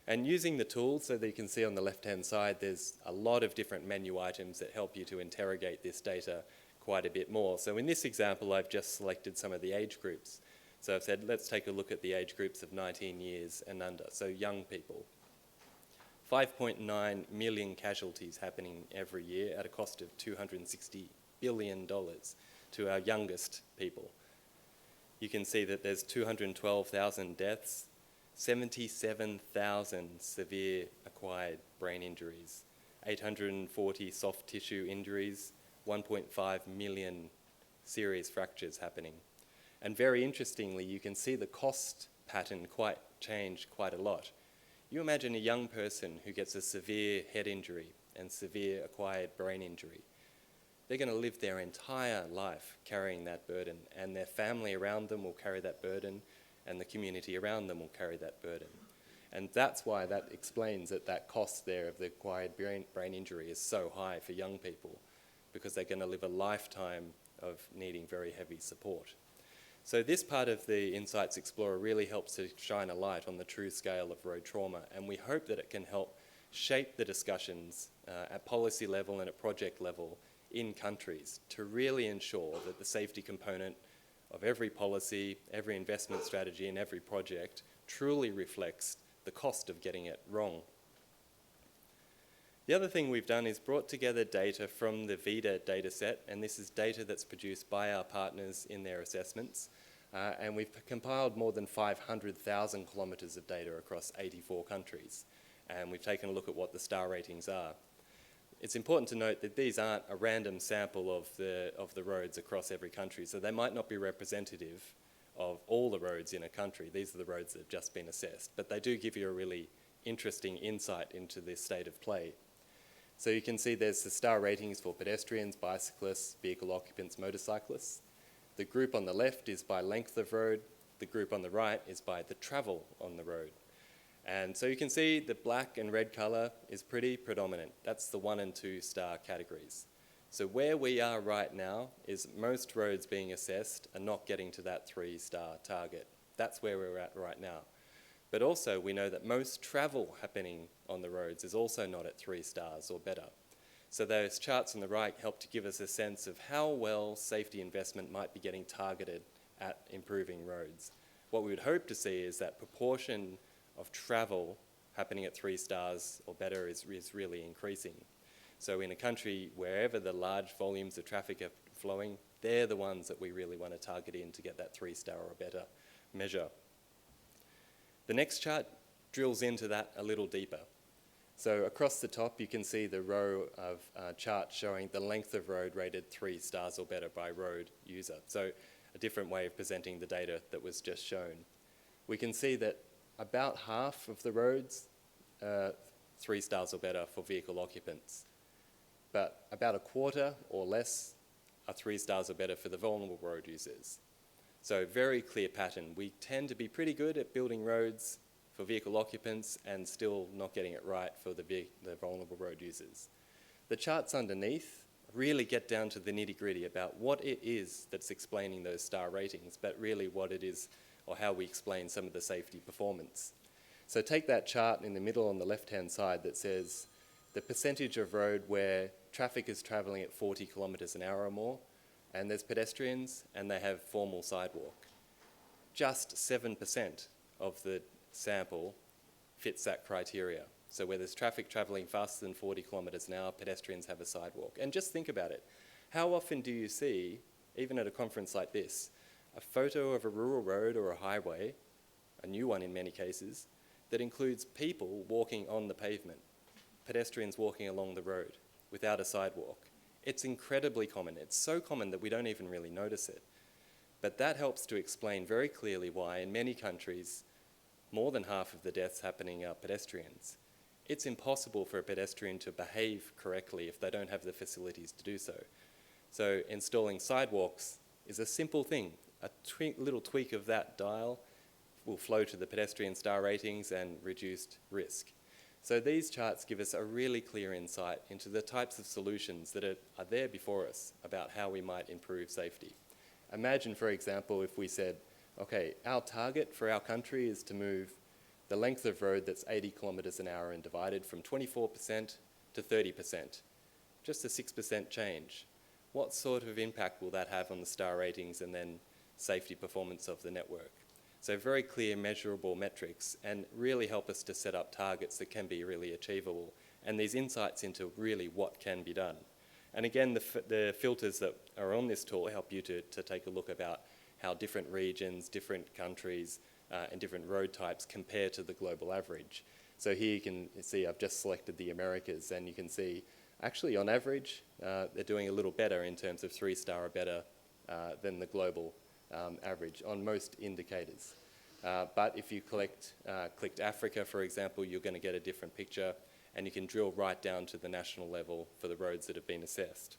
And using the tools, so that you can see on the left-hand side, there's a lot of different menu items that help you to interrogate this data quite a bit more. So in this example, I've just selected some of the age groups. So I've said, let's take a look at the age groups of 19 years and under, so young people. 5.9 million casualties happening every year at a cost of $260 billion to our youngest people. You can see that there's 212,000 deaths, 77,000 severe acquired brain injuries, 840 soft tissue injuries, 1.5 million serious fractures happening. And very interestingly, you can see the cost pattern change quite a lot. You imagine a young person who gets a severe head injury and severe acquired brain injury. They're going to live their entire life carrying that burden, and their family around them will carry that burden, and the community around them will carry that burden. And that's why that explains that cost there of the acquired brain injury is so high for young people, because they're going to live a lifetime of needing very heavy support. So this part of the Insights Explorer really helps to shine a light on the true scale of road trauma, and we hope that it can help shape the discussions at policy level and at project level in countries to really ensure that the safety component of every policy, every investment strategy and every project truly reflects the cost of getting it wrong. The other thing we've done is brought together data from the VIDA dataset, and this is data that's produced by our partners in their assessments, and we've compiled more than 500,000 kilometres of data across 84 countries, and we've taken a look at what the star ratings are. It's important to note that these aren't a random sample of the roads across every country, so they might not be representative of all the roads in a country. These are the roads that have just been assessed, but they do give you a really interesting insight into the state of play. So you can see there's the star ratings for pedestrians, bicyclists, vehicle occupants, motorcyclists. The group on the left is by length of road. The group on the right is by the travel on the road. And so you can see the black and red colour is pretty predominant. That's the 1 and 2 star categories. So where we are right now is most roads being assessed are not getting to that 3-star target. That's where we're at right now. But also we know that most travel happening on the roads is also not at 3 stars or better. So those charts on the right help to give us a sense of how well safety investment might be getting targeted at improving roads. What we would hope to see is that proportion of travel happening at 3 stars or better is really increasing. So in a country wherever the large volumes of traffic are flowing, they're the ones that we really want to target in to get that 3-star or better measure. The next chart drills into that a little deeper. So across the top you can see the row of charts showing the length of road rated 3 stars or better by road user. So a different way of presenting the data that was just shown. We can see that about half of the roads, 3 stars or better for vehicle occupants. But about a quarter or less are 3 stars or better for the vulnerable road users. So very clear pattern. We tend to be pretty good at building roads for vehicle occupants and still not getting it right for the vulnerable road users. The charts underneath really get down to the nitty-gritty about what it is that's explaining those star ratings, but really what it is or how we explain some of the safety performance. So take that chart in the middle on the left-hand side that says the percentage of road where traffic is travelling at 40 kilometres an hour or more, and there's pedestrians and they have formal sidewalk. Just 7% of the sample fits that criteria. So where there's traffic travelling faster than 40 kilometres an hour, pedestrians have a sidewalk. And just think about it. How often do you see, even at a conference like this, a photo of a rural road or a highway, a new one in many cases, that includes people walking on the pavement, pedestrians walking along the road without a sidewalk? It's incredibly common. It's so common that we don't even really notice it. But that helps to explain very clearly why in many countries, more than half of the deaths happening are pedestrians. It's impossible for a pedestrian to behave correctly if they don't have the facilities to do so. So installing sidewalks is a simple thing. A little tweak of that dial will flow to the pedestrian star ratings and reduced risk. So these charts give us a really clear insight into the types of solutions that are there before us about how we might improve safety. Imagine, for example, if we said, okay, our target for our country is to move the length of road that's 80 kilometres an hour and divided from 24% to 30%. Just a 6% change. What sort of impact will that have on the star ratings and then safety performance of the network? So very clear, measurable metrics, and really help us to set up targets that can be really achievable, and these insights into really what can be done. And again, the filters that are on this tool help you to take a look about how different regions, different countries, and different road types compare to the global average. So here you can see I've just selected the Americas, and you can see actually on average they're doing a little better in terms of 3-star or better than the global average on most indicators. But if you clicked Africa, for example, you're going to get a different picture, and you can drill right down to the national level for the roads that have been assessed.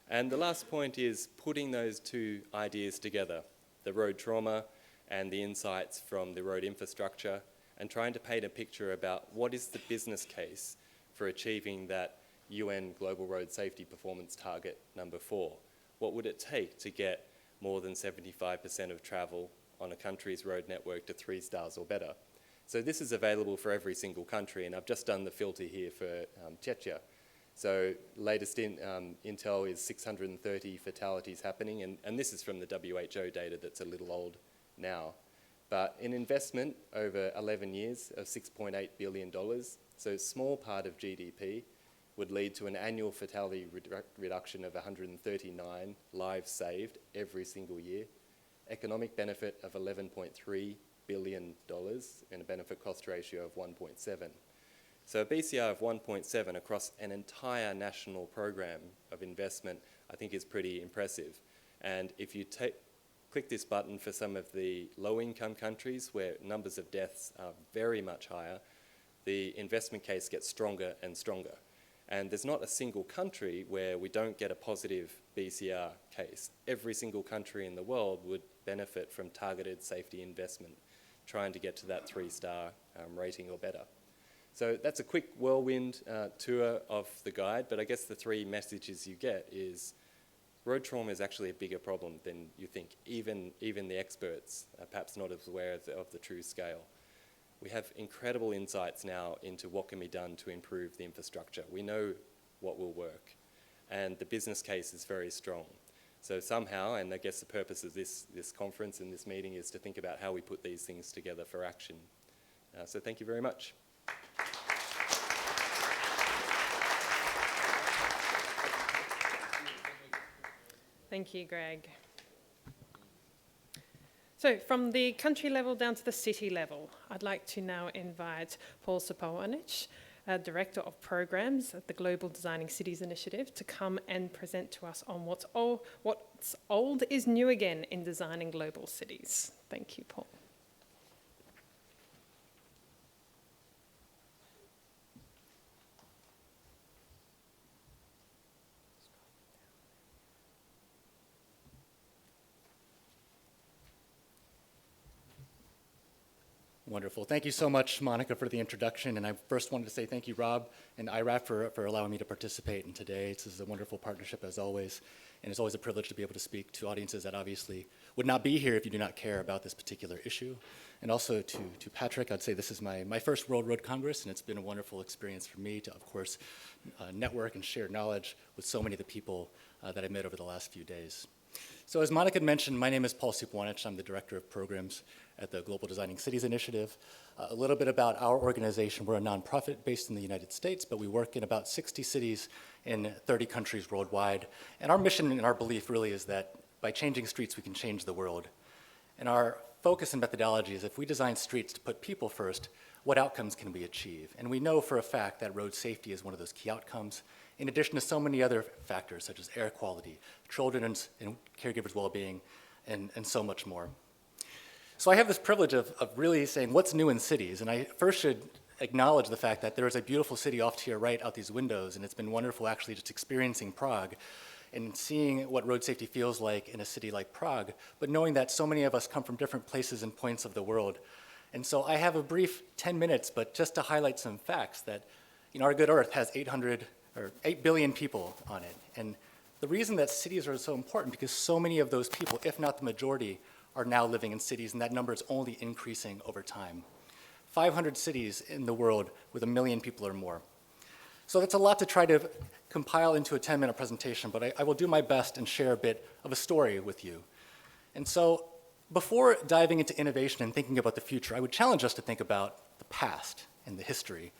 And the last point is putting those two ideas together, the road trauma and the insights from the road infrastructure, and trying to paint a picture about what is the business case for achieving that UN Global Road Safety Performance Target number 4. What would it take to get more than 75% of travel on a country's road network to 3 stars or better? So this is available for every single country, and I've just done the filter here for Czechia. So latest intel is 630 fatalities happening, and this is from the WHO data that's a little old now. But an investment over 11 years of $6.8 billion, so a small part of GDP, would lead to an annual fatality reduction of 139 lives saved every single year, economic benefit of $11.3 billion, and a benefit cost ratio of 1.7. So a BCR of 1.7 across an entire national program of investment, I think is pretty impressive. And if you click this button for some of the low-income countries where numbers of deaths are very much higher, the investment case gets stronger and stronger. And there's not a single country where we don't get a positive BCR case. Every single country in the world would benefit from targeted safety investment, trying to get to that 3-star rating or better. So that's a quick whirlwind tour of the guide, but I guess the 3 messages you get is road trauma is actually a bigger problem than you think. Even the experts are perhaps not as aware of the true scale. We have incredible insights now into what can be done to improve the infrastructure. We know what will work, and the business case is very strong. So somehow, and I guess the purpose of this conference and this meeting is to think about how we put these things together for action. So thank you very much. Thank you, Greg. So from the country level down to the city level, I'd like to now invite Paul Sopowanich, Director of Programs at the Global Designing Cities Initiative, to come and present to us on what's old is new again in designing global cities. Thank you, Paul. Wonderful. Thank you so much, Monica, for the introduction. And I first wanted to say thank you, Rob and iRAP, for allowing me to participate in today. This is a wonderful partnership, as always. And it's always a privilege to be able to speak to audiences that obviously would not be here if you do not care about this particular issue. And also to Patrick, I'd say this is my first World Road Congress, and it's been a wonderful experience for me to, of course, network and share knowledge with so many of the people that I've met over the last few days. So as Monica mentioned, my name is Paul Sopowanich. I'm the Director of Programs at the Global Designing Cities Initiative. A little bit about our organization. We're a nonprofit based in the United States, but we work in about 60 cities in 30 countries worldwide. And our mission and our belief really is that by changing streets, we can change the world. And our focus and methodology is if we design streets to put people first, what outcomes can we achieve? And we know for a fact that road safety is one of those key outcomes, in addition to so many other factors such as air quality, children and caregivers' well-being, and so much more. So I have this privilege of really saying what's new in cities, and I first should acknowledge the fact that there is a beautiful city off to your right out these windows, and it's been wonderful actually just experiencing Prague and seeing what road safety feels like in a city like Prague, but knowing that so many of us come from different places and points of the world. And so I have a brief 10 minutes, but just to highlight some facts that, our good Earth has 8 billion people on it. And the reason that cities are so important because so many of those people, if not the majority, are now living in cities, and that number is only increasing over time. 500 cities in the world with 1 million people or more. So that's a lot to try to compile into a 10-minute presentation, but I will do my best and share a bit of a story with you. And so before diving into innovation and thinking about the future, I would challenge us to think about the past and the history.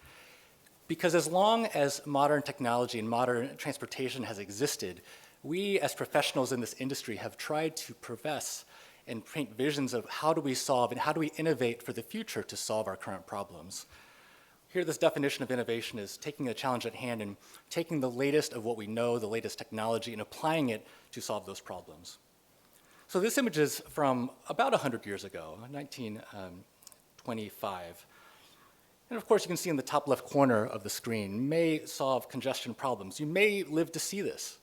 Because as long as modern technology and modern transportation has existed, we as professionals in this industry have tried to profess and paint visions of how do we solve and how do we innovate for the future to solve our current problems. Here, this definition of innovation is taking a challenge at hand and taking the latest of what we know, the latest technology, and applying it to solve those problems. So this image is from about 100 years ago, 1925. And of course, you can see in the top left corner of the screen, may solve congestion problems. You may live to see this.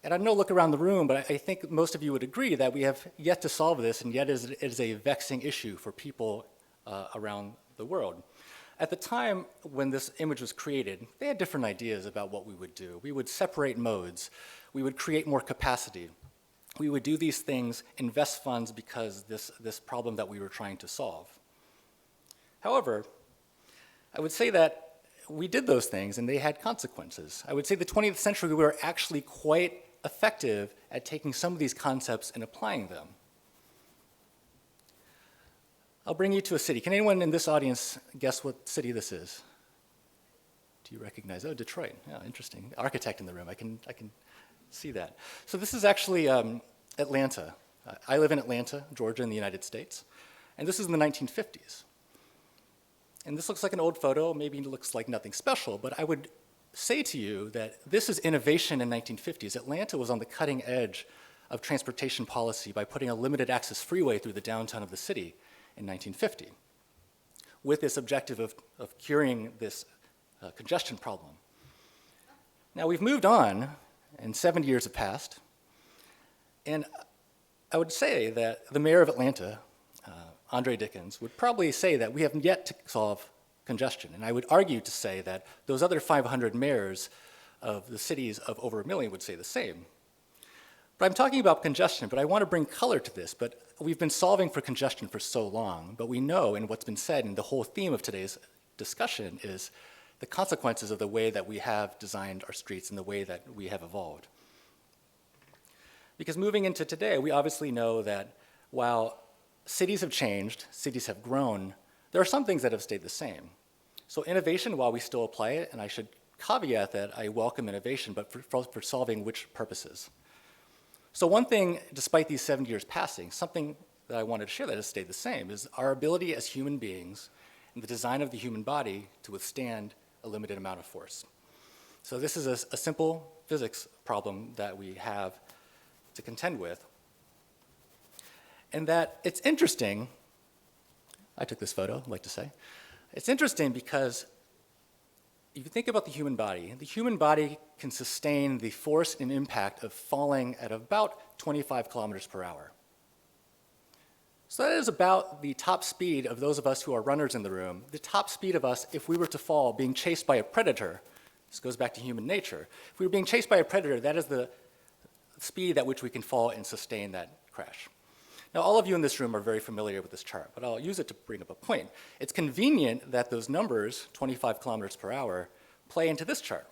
And I don't know, look around the room, but I think most of you would agree that we have yet to solve this, and yet it is a vexing issue for people around the world. At the time when this image was created, they had different ideas about what we would do. We would separate modes. We would create more capacity. We would do these things, invest funds because this problem that we were trying to solve. However, I would say that we did those things and they had consequences. I would say the 20th century we were actually quite effective at taking some of these concepts and applying them. I'll bring you to a city. Can anyone in this audience guess what city this is? Do you recognize? Oh, Detroit. Yeah, interesting. Architect in the room. I can see that. So this is actually Atlanta. I live in Atlanta, Georgia, in the United States. And this is in the 1950s. And this looks like an old photo. Maybe it looks like nothing special. But I would say to you that this is innovation in the 1950s. Atlanta was on the cutting edge of transportation policy by putting a limited access freeway through the downtown of the city in 1950, with this objective of curing this congestion problem. Now we've moved on, and 70 years have passed, and I would say that the mayor of Atlanta, Andre Dickens, would probably say that we have yet to solve congestion, and I would argue to say that those other 500 mayors of the cities of over 1 million would say the same. But I'm talking about congestion, but I want to bring color to this. But we've been solving for congestion for so long, but we know, and what's been said, and the whole theme of today's discussion is the consequences of the way that we have designed our streets and the way that we have evolved. Because moving into today, we obviously know that while cities have changed, cities have grown, there are some things that have stayed the same. So innovation, while we still apply it, and I should caveat that I welcome innovation, but for solving which purposes? So one thing, despite these 70 years passing, something that I wanted to share that has stayed the same is our ability as human beings and the design of the human body to withstand a limited amount of force. So this is a simple physics problem that we have to contend with. And that it's interesting, I took this photo, I'd like to say. It's interesting because if you think about the human body can sustain the force and impact of falling at about 25 kilometers per hour. So that is about the top speed of those of us who are runners in the room, the top speed of us if we were to fall being chased by a predator. This goes back to human nature. If we were being chased by a predator, that is the speed at which we can fall and sustain that crash. Now, all of you in this room are very familiar with this chart, but I'll use it to bring up a point. It's convenient that those numbers, 25 kilometers per hour, play into this chart.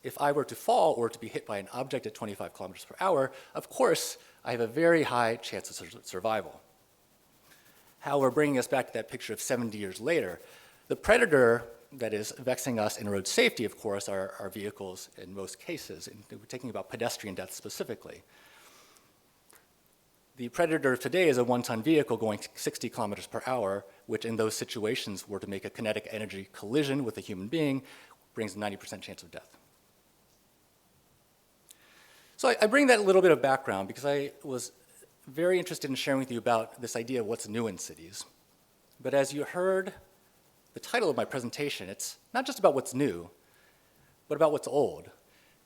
If I were to fall or to be hit by an object at 25 kilometers per hour, of course, I have a very high chance of survival. However, bringing us back to that picture of 70 years later, the predator that is vexing us in road safety, of course, are vehicles in most cases, and we're talking about pedestrian deaths specifically. The predator today is a one-ton vehicle going 60 kilometers per hour, which in those situations were to make a kinetic energy collision with a human being, brings a 90% chance of death. So I bring that little bit of background because I was very interested in sharing with you about this idea of what's new in cities. But as you heard the title of my presentation, it's not just about what's new, but about what's old.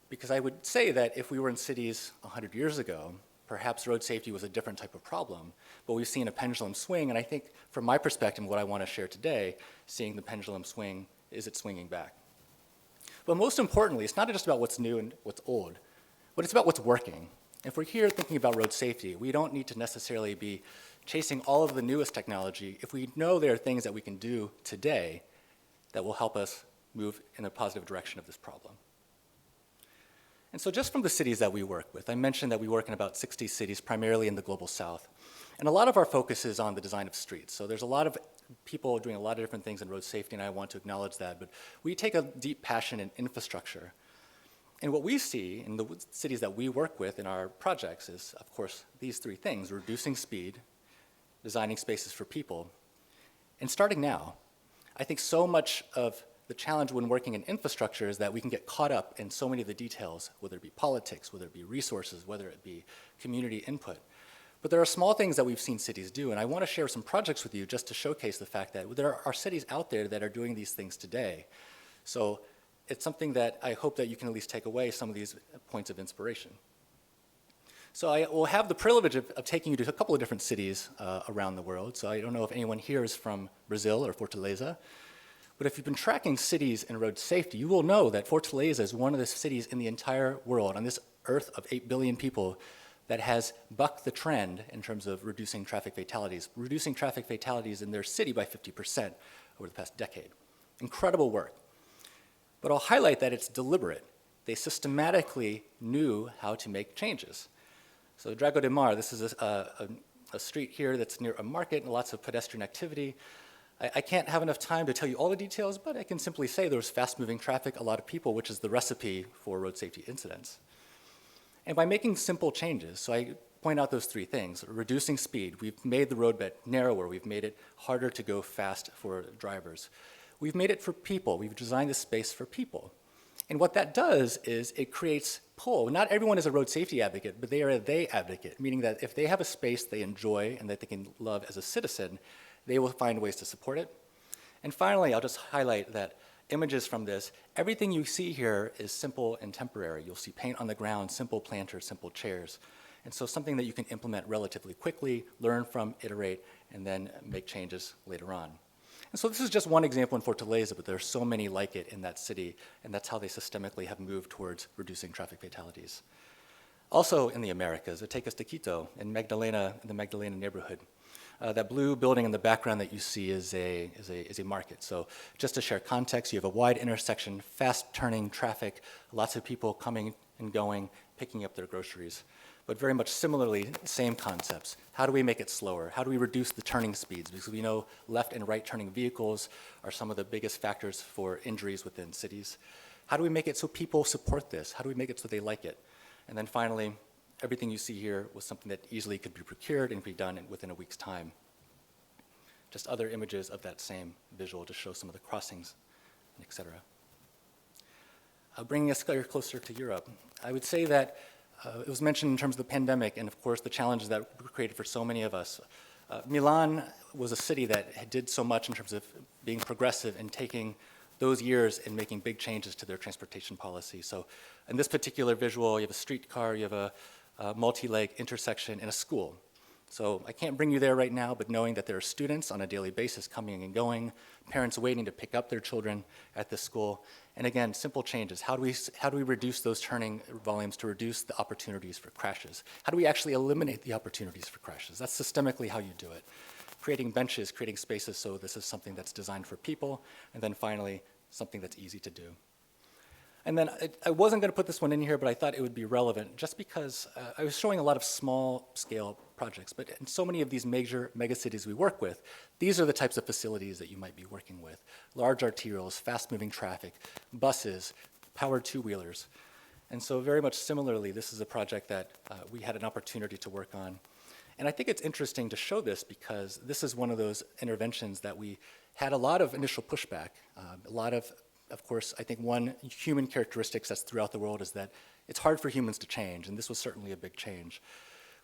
Because I would say that if we were in cities 100 years ago, perhaps road safety was a different type of problem, but we've seen a pendulum swing, and I think from my perspective, what I want to share today, seeing the pendulum swing, is it swinging back? But most importantly, it's not just about what's new and what's old, but it's about what's working. If we're here thinking about road safety, we don't need to necessarily be chasing all of the newest technology if we know there are things that we can do today that will help us move in a positive direction of this problem. And so just from the cities that we work with, I mentioned that we work in about 60 cities, primarily in the global south. And a lot of our focus is on the design of streets. So there's a lot of people doing a lot of different things in road safety, and I want to acknowledge that. But we take a deep passion in infrastructure. And what we see in the cities that we work with in our projects is, of course, these three things: reducing speed, designing spaces for people, and starting now. I think so much of the challenge when working in infrastructure is that we can get caught up in so many of the details, whether it be politics, whether it be resources, whether it be community input. But there are small things that we've seen cities do, and I want to share some projects with you just to showcase the fact that there are cities out there that are doing these things today. So it's something that I hope that you can at least take away some of these points of inspiration. So I will have the privilege of taking you to a couple of different cities around the world. So I don't know if anyone here is from Brazil or Fortaleza, but if you've been tracking cities in road safety, you will know that Fortaleza is one of the cities in the entire world, on this earth of 8 billion people, that has bucked the trend in terms of reducing traffic fatalities in their city by 50% over the past decade. Incredible work. But I'll highlight that it's deliberate. They systematically knew how to make changes. So Drago de Mar, this is a street here that's near a market and lots of pedestrian activity. I can't have enough time to tell you all the details, but I can simply say there's fast-moving traffic, a lot of people, which is the recipe for road safety incidents. And by making simple changes, so I point out those three things: reducing speed, we've made the roadbed narrower, we've made it harder to go fast for drivers. We've made it for people, we've designed the space for people. And what that does is it creates pull. Not everyone is a road safety advocate, but they are a they advocate, meaning that if they have a space they enjoy and that they can love as a citizen, they will find ways to support it. And finally, I'll just highlight that images from this, everything you see here is simple and temporary. You'll see paint on the ground, simple planters, simple chairs. And so something that you can implement relatively quickly, learn from, iterate, and then make changes later on. And so this is just one example in Fortaleza, but there are so many like it in that city, and that's how they systemically have moved towards reducing traffic fatalities. Also in the Americas, take us to Quito, in the Magdalena neighborhood. That blue building in the background that you see is a market. So just to share context, you have a wide intersection, fast-turning traffic, lots of people coming and going, picking up their groceries. But very much similarly, same concepts. How do we make it slower? How do we reduce the turning speeds? Because we know left and right turning vehicles are some of the biggest factors for injuries within cities. How do we make it so people support this? How do we make it so they like it? And then finally, everything you see here was something that easily could be procured and be done within a week's time. Just other images of that same visual to show some of the crossings, et cetera. Bringing us closer to Europe, I would say that it was mentioned in terms of the pandemic and, of course, the challenges that were created for so many of us. Milan was a city that did so much in terms of being progressive and taking those years and making big changes to their transportation policy. So in this particular visual, you have a streetcar, you have a multi-leg intersection, and a school. So I can't bring you there right now, but knowing that there are students on a daily basis coming and going, parents waiting to pick up their children at this school, and again, simple changes. How do we reduce those turning volumes to reduce the opportunities for crashes? How do we actually eliminate the opportunities for crashes? That's systemically how you do it. Creating benches, creating spaces, so this is something that's designed for people, and then finally, something that's easy to do. And then I wasn't going to put this one in here, but I thought it would be relevant just because I was showing a lot of small-scale projects, but in so many of these major megacities we work with, these are the types of facilities that you might be working with. Large arterials, fast-moving traffic, buses, powered two-wheelers. And so very much similarly, this is a project that we had an opportunity to work on. And I think it's interesting to show this because this is one of those interventions that we had a lot of initial pushback, Of course, I think one human characteristic that's throughout the world is that it's hard for humans to change, and this was certainly a big change.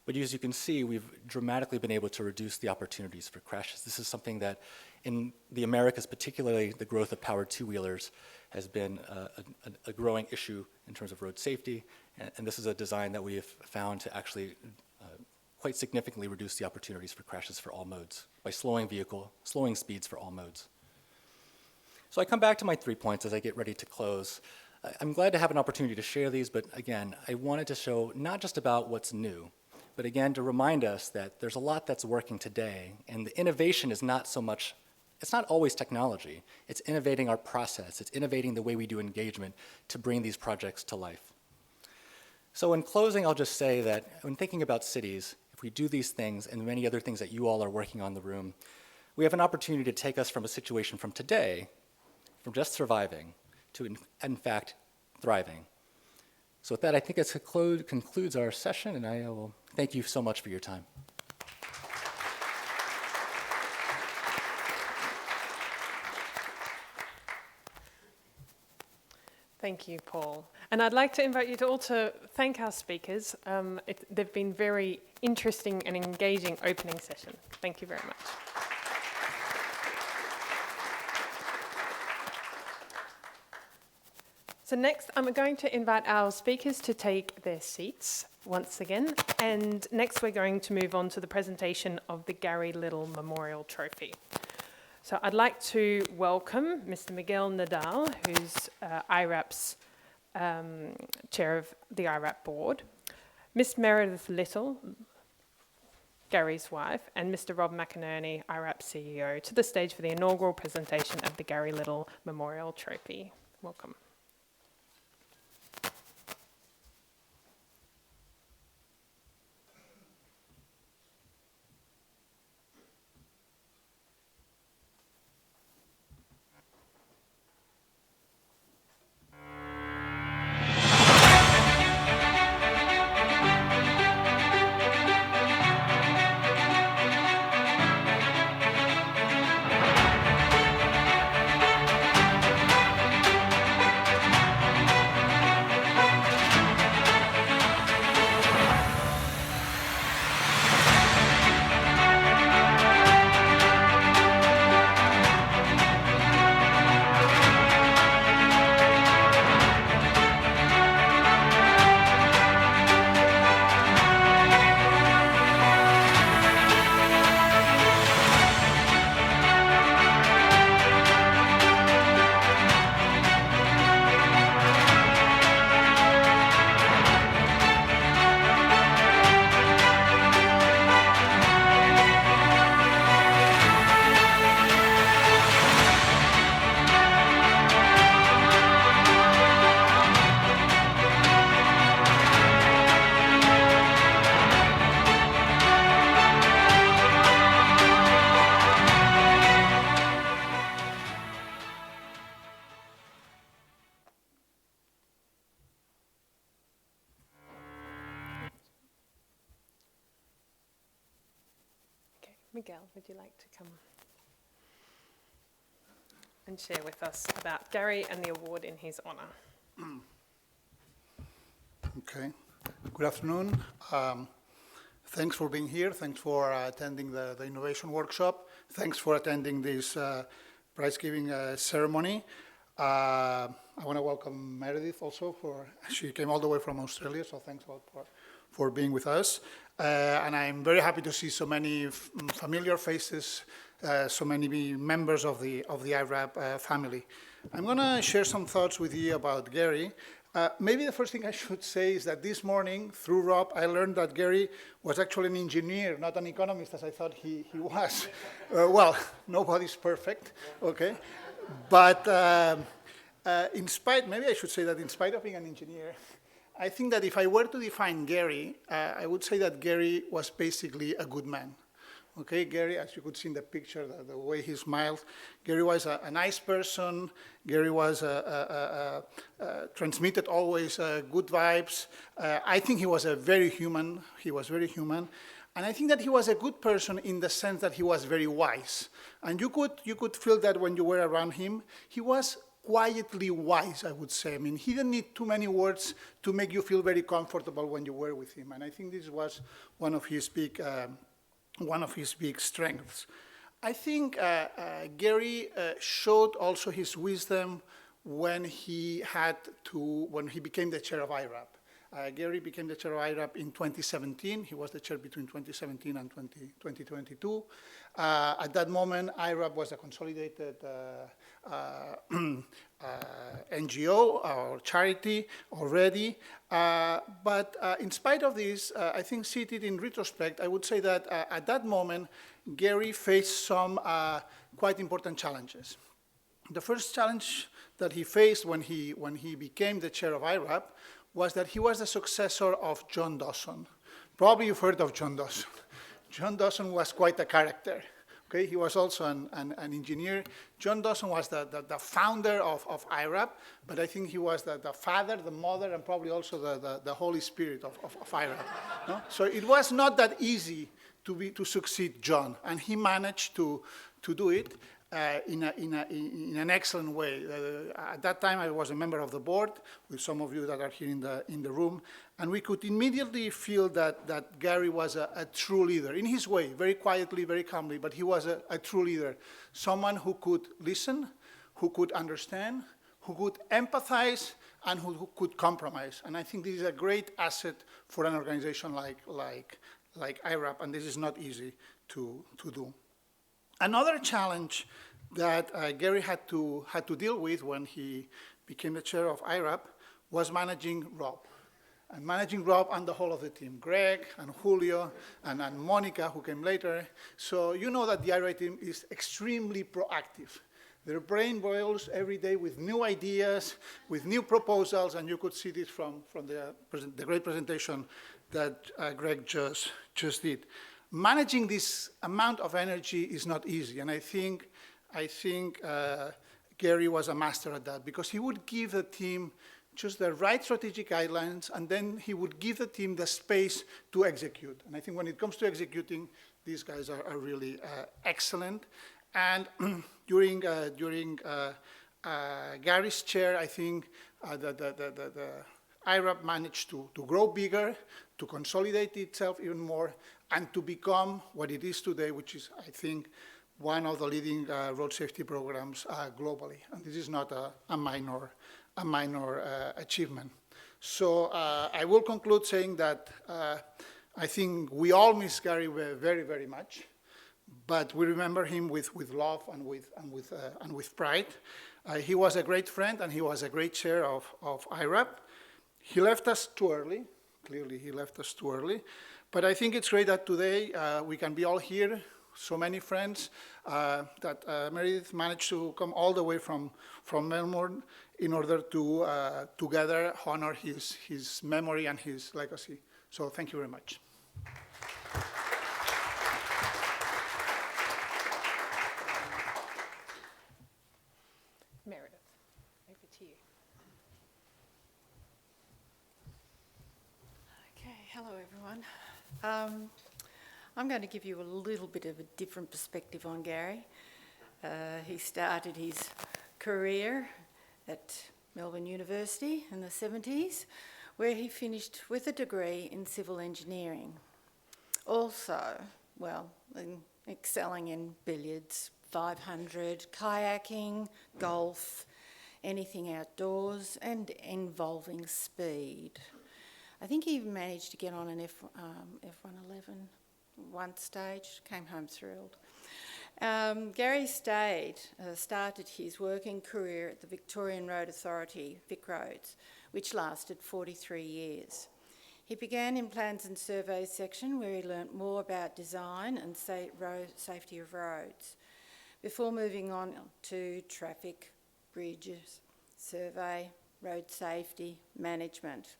But as you can see, we've dramatically been able to reduce the opportunities for crashes. This is something that in the Americas, particularly the growth of powered two-wheelers, has been a growing issue in terms of road safety, and this is a design that we have found to actually quite significantly reduce the opportunities for crashes for all modes by slowing speeds for all modes. So I come back to my 3 points as I get ready to close. I'm glad to have an opportunity to share these, but again, I wanted to show not just about what's new, but again, to remind us that there's a lot that's working today, and the innovation is not so much, it's not always technology. It's innovating our process. It's innovating the way we do engagement to bring these projects to life. So in closing, I'll just say that when thinking about cities, if we do these things and many other things that you all are working on in the room, we have an opportunity to take us from a situation from today, from just surviving, to in fact thriving. So with that, I think this concludes our session, and I will thank you so much for your time. Thank you, Paul. And I'd like to invite you to all to thank our speakers. They've been very interesting and engaging opening session. Thank you very much. So next, I'm going to invite our speakers to take their seats once again. And next, we're going to move on to the presentation of the Gary Little Memorial Trophy. So I'd like to welcome Mr. Miguel Nadal, who's iRAP's chair of the iRAP board, Miss Meredith Little, Gary's wife, and Mr. Rob McInerney, iRAP CEO, to the stage for the inaugural presentation of the Gary Little Memorial Trophy. Welcome. Miguel, would you like to come and share with us about Gary and the award in his honour? Okay. Good afternoon. Thanks for being here. Thanks for attending the innovation workshop. Thanks for attending this prize-giving ceremony. I want to welcome Meredith also. She came all the way from Australia, so thanks a lot for being with us. And I'm very happy to see so many familiar faces, so many members of the iRAP family. I'm going to share some thoughts with you about Gary. Maybe the first thing I should say is that this morning, through Rob, I learned that Gary was actually an engineer, not an economist, as I thought he was. Well, nobody's perfect, okay? But maybe I should say that in spite of being an engineer, I think that if I were to define Gary, I would say that Gary was basically a good man. Okay, Gary, as you could see in the picture, the way he smiled, Gary was a nice person. Gary was transmitted always good vibes. I think he was very human. He was very human. And I think that he was a good person in the sense that he was very wise. And you could feel that when you were around him. He was quietly wise, I would say. I mean, he didn't need too many words to make you feel very comfortable when you were with him. And I think this was one of his big strengths. I think Gary showed also his wisdom when he became the chair of iRAP. Gary became the chair of iRAP in 2017. He was the chair between 2017 and 2022. At that moment, iRAP was a consolidated NGO or charity already. But in spite of this, I think seated in retrospect, I would say that at that moment, Gary faced some quite important challenges. The first challenge that he faced when he became the chair of iRAP was that he was the successor of John Dawson. Probably you've heard of John Dawson. John Dawson was quite a character. Okay, he was also an engineer. John Dawson was the founder of iRAP, but I think he was the father, the mother, and probably also the Holy Spirit of iRAP. No? So it was not that easy to succeed John, and he managed to do it in an excellent way. At that time, I was a member of the board with some of you that are here in the room, and we could immediately feel that Gary was a true leader in his way, very quietly, very calmly, but he was a true leader, someone who could listen, who could understand, who could empathize, and who could compromise. And I think this is a great asset for an organization like iRAP, and this is not easy to do. Another challenge that Gary had to deal with when he became the chair of iRAP was managing Rob. And managing Rob and the whole of the team, Greg and Julio and Monica, who came later. So you know that the iRAP team is extremely proactive. Their brain boils every day with new ideas, with new proposals, and you could see this from the great presentation that Greg just did. Managing this amount of energy is not easy, and I think Gary was a master at that, because he would give the team just the right strategic guidelines, and then he would give the team the space to execute. And I think when it comes to executing, these guys are really excellent. And during Gary's chair, I think the iRAP managed to grow bigger, to consolidate itself even more, and to become what it is today, which is, I think, one of the leading road safety programs globally. And this is not a minor achievement. So I will conclude saying that I think we all miss Gary very, very much, but we remember him with love and with pride. He was a great friend, and he was a great chair of iRAP. He left us too early. Clearly, he left us too early. But I think it's great that today we can be all here, so many friends, that Meredith managed to come all the way from Melbourne in order to together honor his memory and his legacy. So thank you very much. Meredith, over to you. Okay, hello everyone. I'm going to give you a little bit of a different perspective on Gary. He started his career at Melbourne University in the 70s, where he finished with a degree in civil engineering. Also, excelling in billiards, 500, kayaking, golf, anything outdoors, and involving speed. I think he even managed to get on an F111 one stage, came home thrilled. Gary started his working career at the Victorian Road Authority, Vic Roads, which lasted 43 years. He began in Plans and Surveys section, where he learnt more about design and safety of roads, before moving on to traffic, bridges, survey, road safety, management.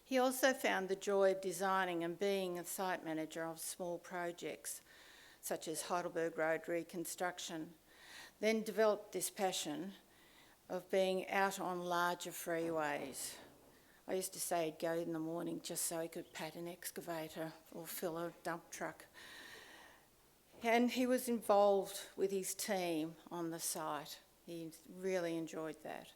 He also found the joy of designing and being a site manager of small projects, such as Heidelberg Road reconstruction, then developed this passion of being out on larger freeways. I used to say he'd go in the morning just so he could pat an excavator or fill a dump truck. And he was involved with his team on the site. He really enjoyed that.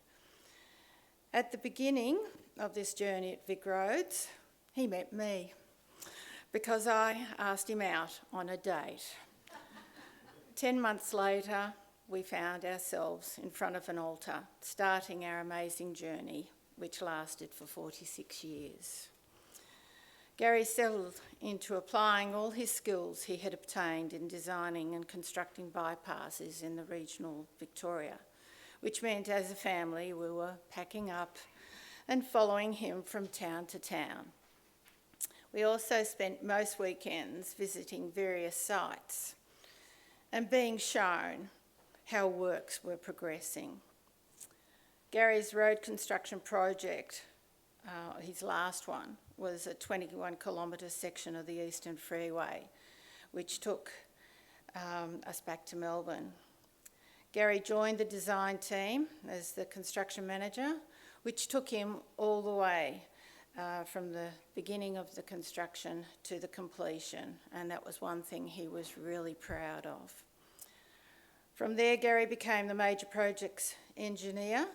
At the beginning of this journey at Vic Roads, he met me because I asked him out on a date. 10 months later, we found ourselves in front of an altar, starting our amazing journey, which lasted for 46 years. Gary settled into applying all his skills he had obtained in designing and constructing bypasses in the regional Victoria, which meant as a family we were packing up and following him from town to town. We also spent most weekends visiting various sites and being shown how works were progressing. Gary's road construction project his last one, was a 21-kilometre section of the Eastern Freeway, which took us back to Melbourne. Gary joined the design team as the construction manager, which took him all the way from the beginning of the construction to the completion, and that was one thing he was really proud of. From there, Gary became the major projects engineer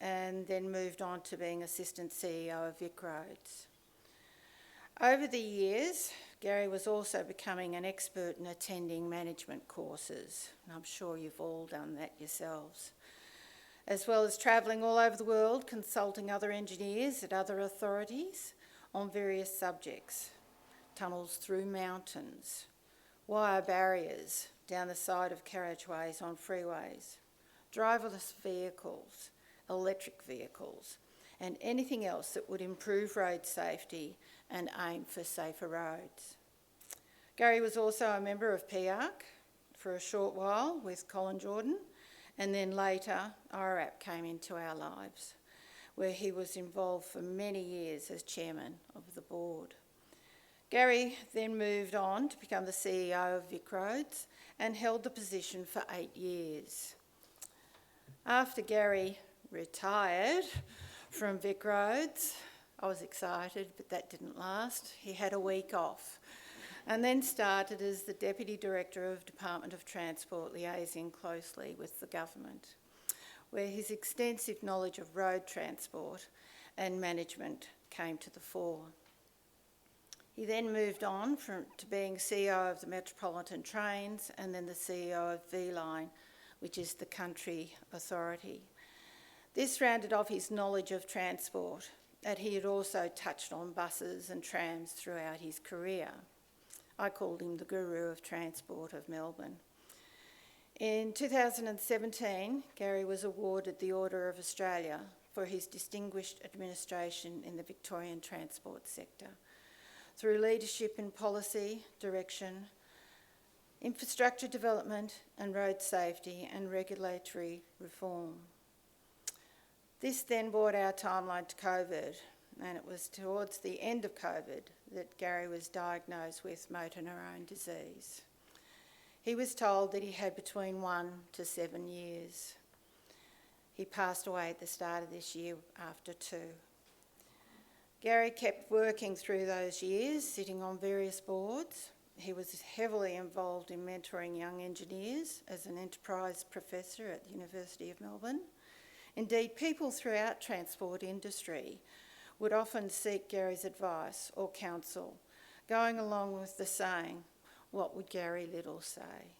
and then moved on to being assistant CEO of Vic Roads. Over the years, Gary was also becoming an expert in attending management courses, and I'm sure you've all done that yourselves, as well as travelling all over the world, consulting other engineers at other authorities on various subjects: tunnels through mountains, wire barriers down the side of carriageways on freeways, driverless vehicles, electric vehicles, and anything else that would improve road safety and aim for safer roads. Gary was also a member of PIARC for a short while with Colin Jordan, and then later iRAP came into our lives, where he was involved for many years as chairman of the board. Gary then moved on to become the CEO of Vic Roads and held the position for 8 years. After Gary retired from Vic Roads, I was excited, but that didn't last. He had a week off and then started as the Deputy Director of Department of Transport, liaising closely with the government, where his extensive knowledge of road transport and management came to the fore. He then moved on to being CEO of the Metropolitan Trains and then the CEO of V-Line, which is the country authority. This rounded off his knowledge of transport, and he had also touched on buses and trams throughout his career. I called him the guru of transport of Melbourne. In 2017, Gary was awarded the Order of Australia for his distinguished administration in the Victorian transport sector, through leadership in policy, direction, infrastructure development and road safety and regulatory reform. This then brought our timeline to COVID, and it was towards the end of COVID that Gary was diagnosed with motor neurone disease. He was told that he had between 1 to 7 years. He passed away at the start of this year after 2. Gary kept working through those years, sitting on various boards. He was heavily involved in mentoring young engineers as an enterprise professor at the University of Melbourne. Indeed, people throughout transport industry would often seek Gary's advice or counsel, going along with the saying, "What would Gary Little say?"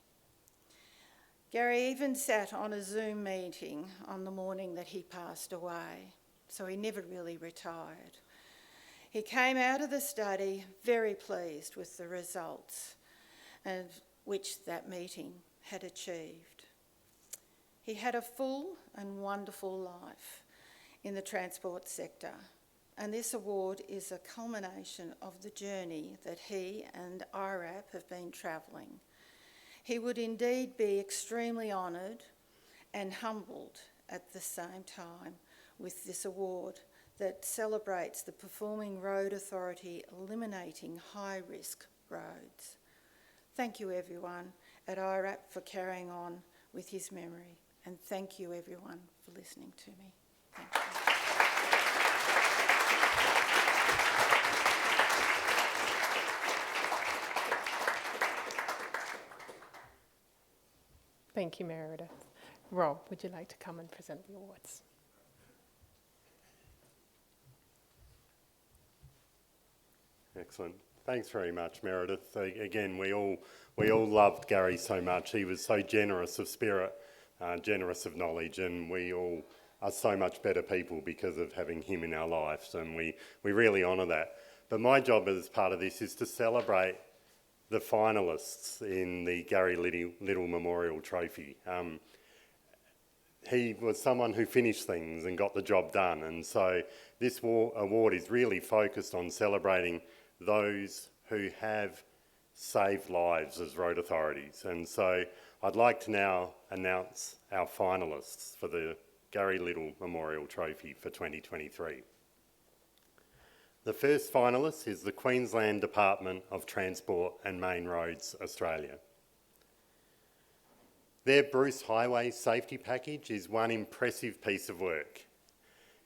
Gary even sat on a Zoom meeting on the morning that he passed away, so he never really retired. He came out of the study very pleased with the results and which that meeting had achieved. He had a full and wonderful life in the transport sector, and this award is a culmination of the journey that he and iRAP have been travelling. He would indeed be extremely honoured and humbled at the same time with this award that celebrates the performing road authority eliminating high-risk roads. Thank you everyone at iRAP for carrying on with his memory, and thank you everyone for listening to me. Thank you. Thank you, Meredith. Rob, would you like to come and present the awards? Excellent. Thanks very much, Meredith. Again, we all loved Gary so much. He was so generous of spirit, generous of knowledge, and we all are so much better people because of having him in our lives, and we really honour that. But my job as part of this is to celebrate the finalists in the Gary Little Memorial Trophy. He was someone who finished things and got the job done, and so this award is really focused on celebrating those who have saved lives as road authorities. And so I'd like to now announce our finalists for the Gary Little Memorial Trophy for 2023. The first finalist is the Queensland Department of Transport and Main Roads, Australia. Their Bruce Highway Safety Package is one impressive piece of work.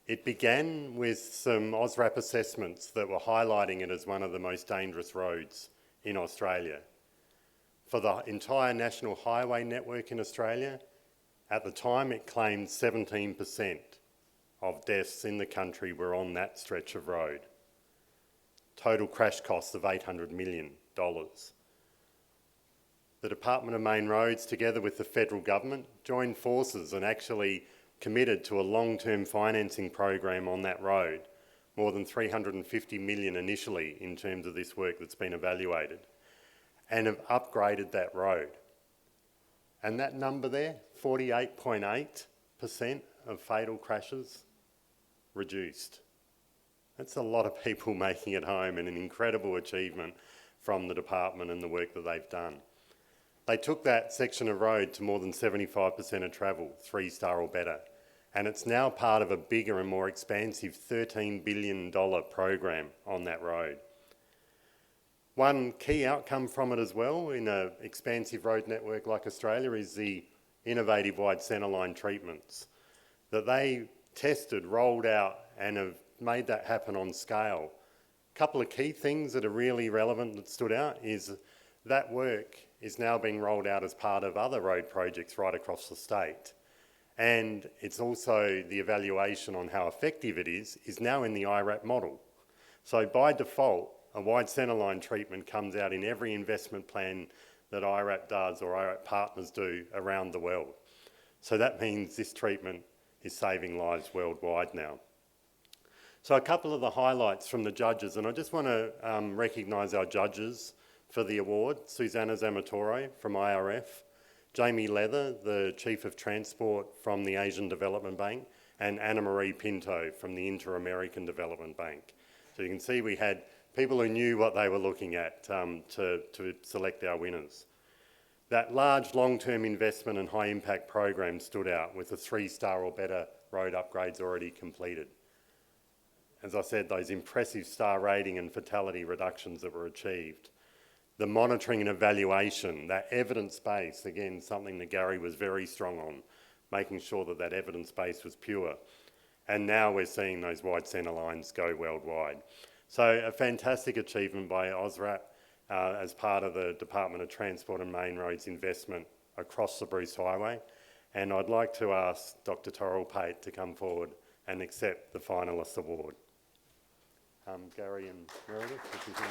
It began with some iRAP assessments that were highlighting it as one of the most dangerous roads in Australia. For the entire national highway network in Australia, at the time it claimed 17% of deaths in the country were on that stretch of road. Total crash costs of $800 million. The Department of Main Roads, together with the federal government, joined forces and actually committed to a long-term financing program on that road, more than $350 million initially in terms of this work that's been evaluated, and have upgraded that road. And that number there, 48.8% of fatal crashes reduced. That's a lot of people making it home, and an incredible achievement from the department and the work that they've done. They took that section of road to more than 75% of travel, 3-star or better, and it's now part of a bigger and more expansive $13 billion program on that road. One key outcome from it as well in an expansive road network like Australia is the innovative wide centreline treatments that they tested, rolled out, and have made that happen on scale. A couple of key things that are really relevant that stood out is that work is now being rolled out as part of other road projects right across the state. And it's also the evaluation on how effective it is now in the iRAP model. So by default, a wide centreline treatment comes out in every investment plan that iRAP does or iRAP partners do around the world. So that means this treatment is saving lives worldwide now. So a couple of the highlights from the judges, and I just want to recognise our judges for the award: Susanna Zamatoro from iRF, Jamie Leather, the Chief of Transport from the Asian Development Bank, and Anna Marie Pinto from the Inter-American Development Bank. So you can see we had people who knew what they were looking at to select our winners. That large long-term investment and high-impact program stood out with the 3-star or better road upgrades already completed. As I said, those impressive star rating and fatality reductions that were achieved. The monitoring and evaluation, that evidence base, again, something that Gary was very strong on, making sure that that evidence base was pure. And now we're seeing those wide centre lines go worldwide. So a fantastic achievement by iRAP as part of the Department of Transport and Main Roads investment across the Bruce Highway. And I'd like to ask Dr. Torrell Pate to come forward and accept the finalist award. Gary and Meredith, if you can.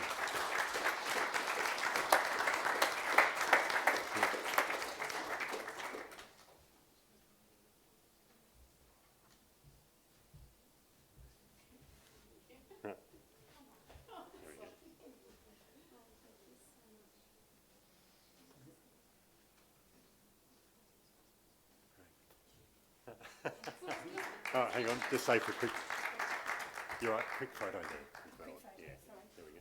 Oh, hang on, just say for quick. You're right, quick photo there as well. Yeah, there we go.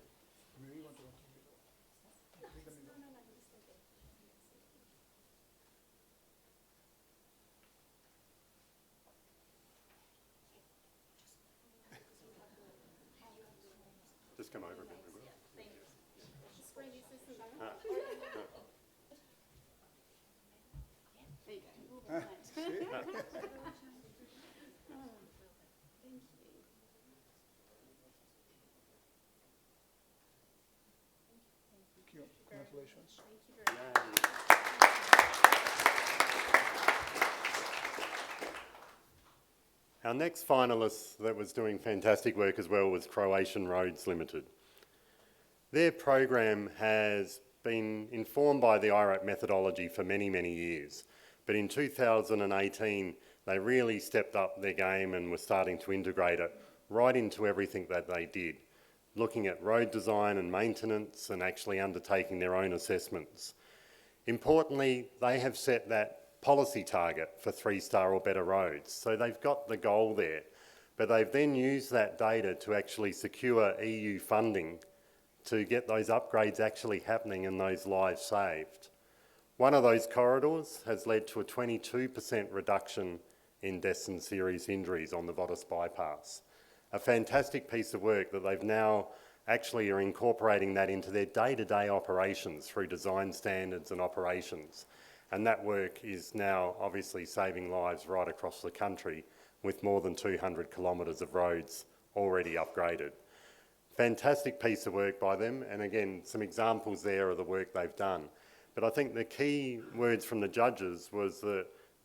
Just come over a bit. Congratulations. Our next finalist that was doing fantastic work as well was Croatian Roads Limited. Their program has been informed by the iRAP methodology for many, many years. But in 2018, they really stepped up their game and were starting to integrate it right into everything that they did, looking at road design and maintenance and actually undertaking their own assessments. Importantly, they have set that policy target for 3-star or better roads. So they've got the goal there, but they've then used that data to actually secure EU funding to get those upgrades actually happening and those lives saved. One of those corridors has led to a 22% reduction in deaths and serious injuries on the Votis bypass. a fantastic piece of work that they've now actually are incorporating that into their day-to-day operations through design standards and operations. And that work is now obviously saving lives right across the country with more than 200 kilometres of roads already upgraded. Fantastic piece of work by them, and again, some examples there of the work they've done. But I think the key words from the judges was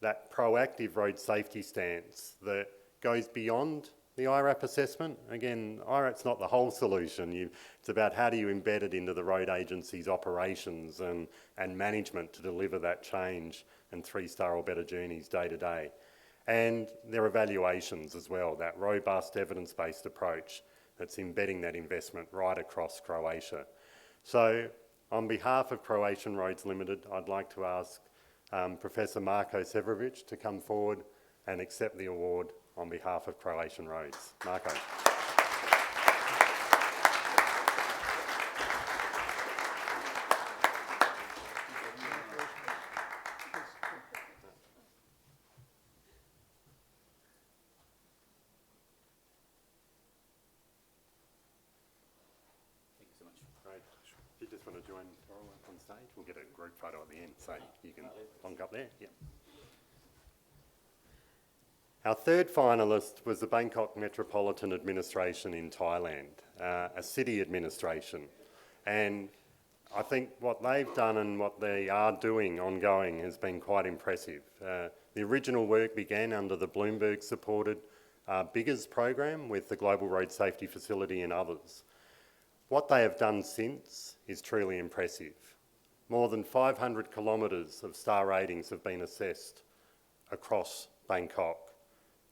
that proactive road safety stance that goes beyond the iRAP assessment. Again, iRAP's not the whole solution. It's about how do you embed it into the road agency's operations and management to deliver that change and 3-star or better journeys day to day. And their evaluations as well, that robust evidence-based approach that's embedding that investment right across Croatia. So on behalf of Croatian Roads Limited, I'd like to ask Professor Marko Sevrovic to come forward and accept the award on behalf of Croatian Roads. Marko. Great. If you just want to join on stage, we'll get a group photo at the end, so you can bonk up there. Yeah. Our third finalist was the Bangkok Metropolitan Administration in Thailand, a city administration. And I think what they've done and what they are doing ongoing has been quite impressive. The original work began under the Bloomberg-supported BIGGERS program with the Global Road Safety Facility and others. What they have done since is truly impressive. More than 500 kilometres of star ratings have been assessed across Bangkok.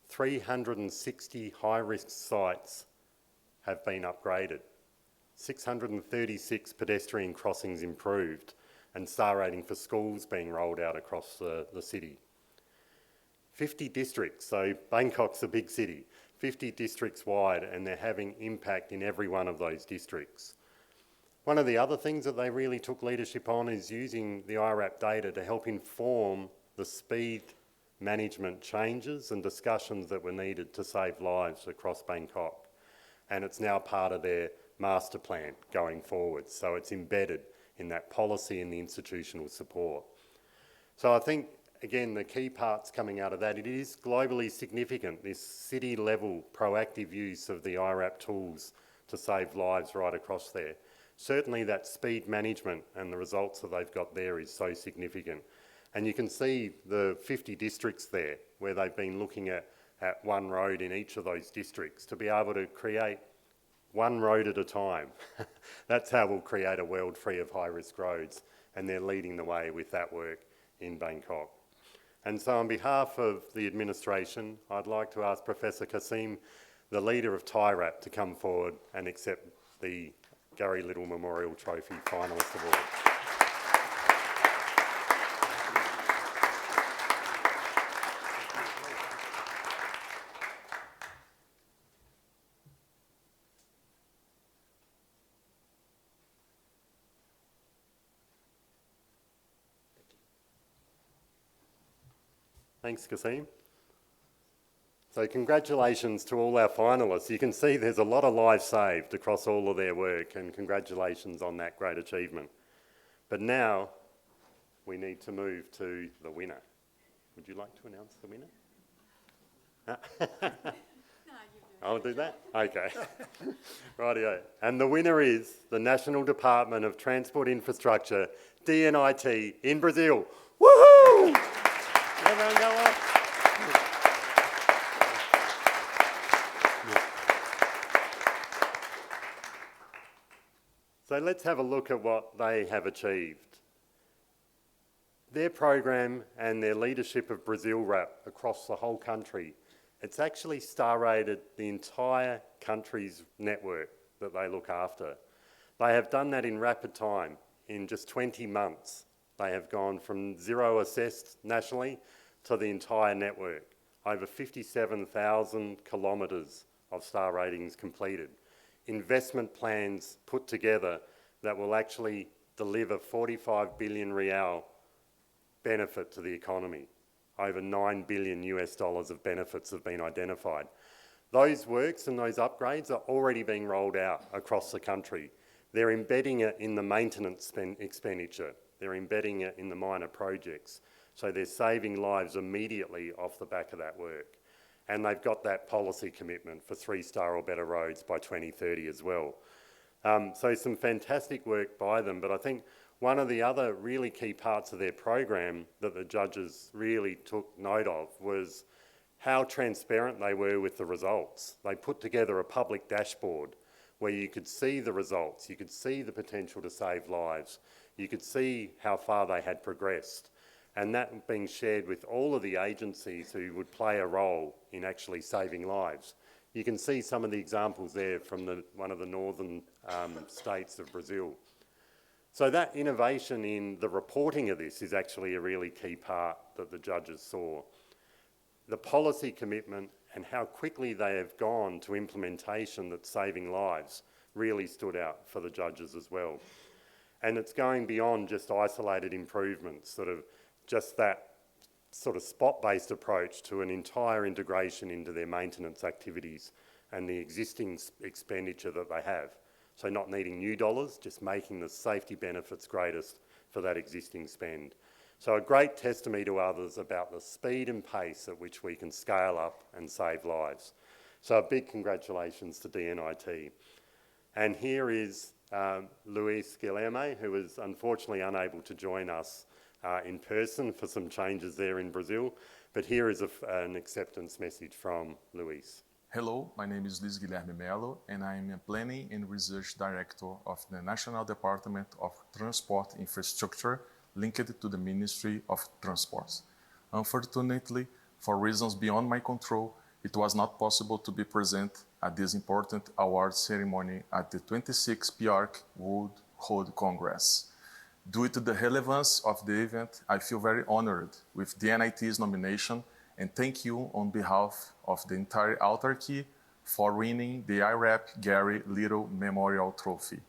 360 high-risk sites have been upgraded. 636 pedestrian crossings improved, and star rating for schools being rolled out across the city. 50 districts, so Bangkok's a big city, 50 districts wide, and they're having impact in every one of those districts. One of the other things that they really took leadership on is using the iRAP data to help inform the speed management changes and discussions that were needed to save lives across Bangkok. And it's now part of their master plan going forward. So it's embedded in that policy and the institutional support. So I think, again, the key parts coming out of that, it is globally significant, this city-level proactive use of the iRAP tools to save lives right across there. Certainly that speed management and the results that they've got there is so significant. And you can see the 50 districts there where they've been looking at one road in each of those districts to be able to create one road at a time. That's how we'll create a world free of high-risk roads, and they're leading the way with that work in Bangkok. And so on behalf of the administration, I'd like to ask Professor Kasim, the leader of iRAP, to come forward and accept the Gary Little Memorial Trophy Finalist Award. Thanks, Kasim. So congratulations to all our finalists. You can see there's a lot of lives saved across all of their work, and congratulations on that great achievement. But now we need to move to the winner. Would you like to announce the winner? I'll do that? Okay. Rightio. And the winner is the National Department of Transport Infrastructure, DNIT, in Brazil. Woohoo! Everyone go up. So let's have a look at what they have achieved. Their program and their leadership of Brazil RAP across the whole country, it's actually star rated the entire country's network that they look after. They have done that in rapid time. In just 20 months, they have gone from 0 assessed nationally to the entire network. Over 57,000 kilometres of star ratings completed. Investment plans put together that will actually deliver 45 billion real benefit to the economy. Over $9 billion US of benefits have been identified. Those works and those upgrades are already being rolled out across the country. They're embedding it in the maintenance expenditure. They're embedding it in the minor projects. So they're saving lives immediately off the back of that work. And they've got that policy commitment for 3-star or better roads by 2030 as well. So some fantastic work by them, but I think one of the other really key parts of their program that the judges really took note of was how transparent they were with the results. They put together a public dashboard where you could see the results, you could see the potential to save lives, you could see how far they had progressed, and that being shared with all of the agencies who would play a role in actually saving lives. You can see some of the examples there from one of the northern states of Brazil. So that innovation in the reporting of this is actually a really key part that the judges saw. The policy commitment and how quickly they have gone to implementation that's saving lives really stood out for the judges as well. And it's going beyond just isolated improvements, sort of just that sort of spot-based approach to an entire integration into their maintenance activities and the existing expenditure that they have. So not needing new dollars, just making the safety benefits greatest for that existing spend. So a great testimony to others about the speed and pace at which we can scale up and save lives. So a big congratulations to DNIT. And here is Luis Guilherme, who was unfortunately unable to join us in person for some changes there in Brazil. But here is an acceptance message from Luis. Hello, my name is Luis Guilherme Melo, and I am a Planning and Research Director of the National Department of Transport Infrastructure linked to the Ministry of Transport. Unfortunately, for reasons beyond my control, it was not possible to be present at this important award ceremony at the 26th PIARC World Road Congress. Due to the relevance of the event, I feel very honored with DNIT's nomination, and thank you on behalf of the entire autarky for winning the iRAP Gary Little Memorial Trophy.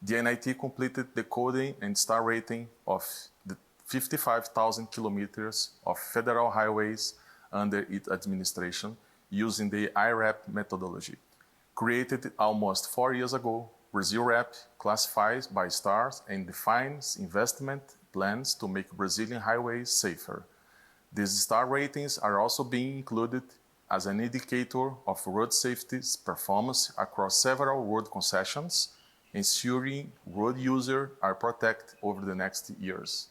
DNIT completed the coding and star rating of the 55,000 kilometers of federal highways under its administration using the iRAP methodology. Created almost 4 years ago, BrazilRAP classifies by stars and defines investment plans to make Brazilian highways safer. These star ratings are also being included as an indicator of road safety's performance across several road concessions, ensuring road users are protected over the next years.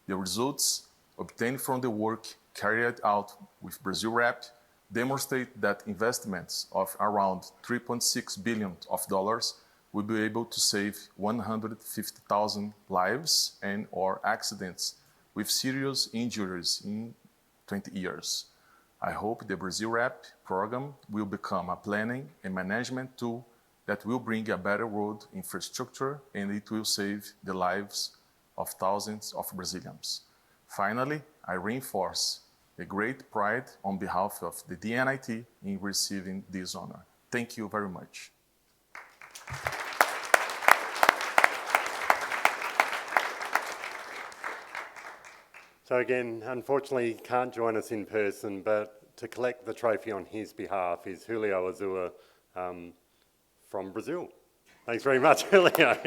The results obtained from the work carried out with BrazilRAP demonstrate that investments of around $3.6 billion will be able to save 150,000 lives and or accidents with serious injuries in 20 years. I hope the BrazilRAP program will become a planning and management tool that will bring a better road infrastructure, and it will save the lives of thousands of Brazilians. Finally, I reinforce a great pride on behalf of the DNIT in receiving this honor. Thank you very much. So again, unfortunately, he can't join us in person, but to collect the trophy on his behalf is Julio Azua from Brazil. Thanks very much, Julio.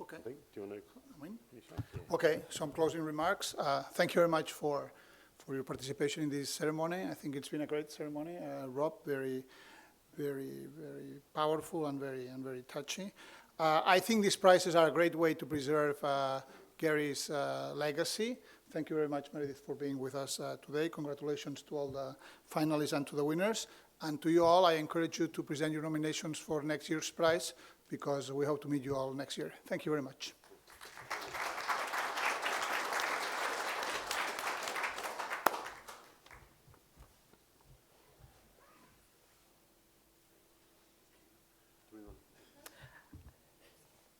Okay. Do you want to? Okay, some closing remarks. Thank you very much for your participation in this ceremony. I think it's been a great ceremony. Rob, very powerful and very touchy. I think these prizes are a great way to preserve Gary's legacy. Thank you very much, Meredith, for being with us today. Congratulations to all the finalists and to the winners. And to you all, I encourage you to present your nominations for next year's prize, because we hope to meet you all next year. Thank you very much.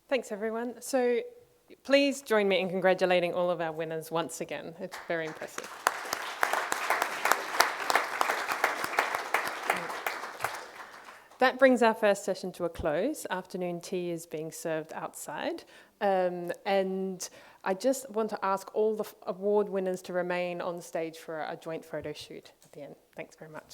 Thanks, everyone. So Please join me in congratulating all of our winners once again. It's very impressive. That brings our first session to a close. Afternoon tea is being served outside. And I just want to ask all the award winners to remain on stage for a joint photo shoot at the end. Thanks very much.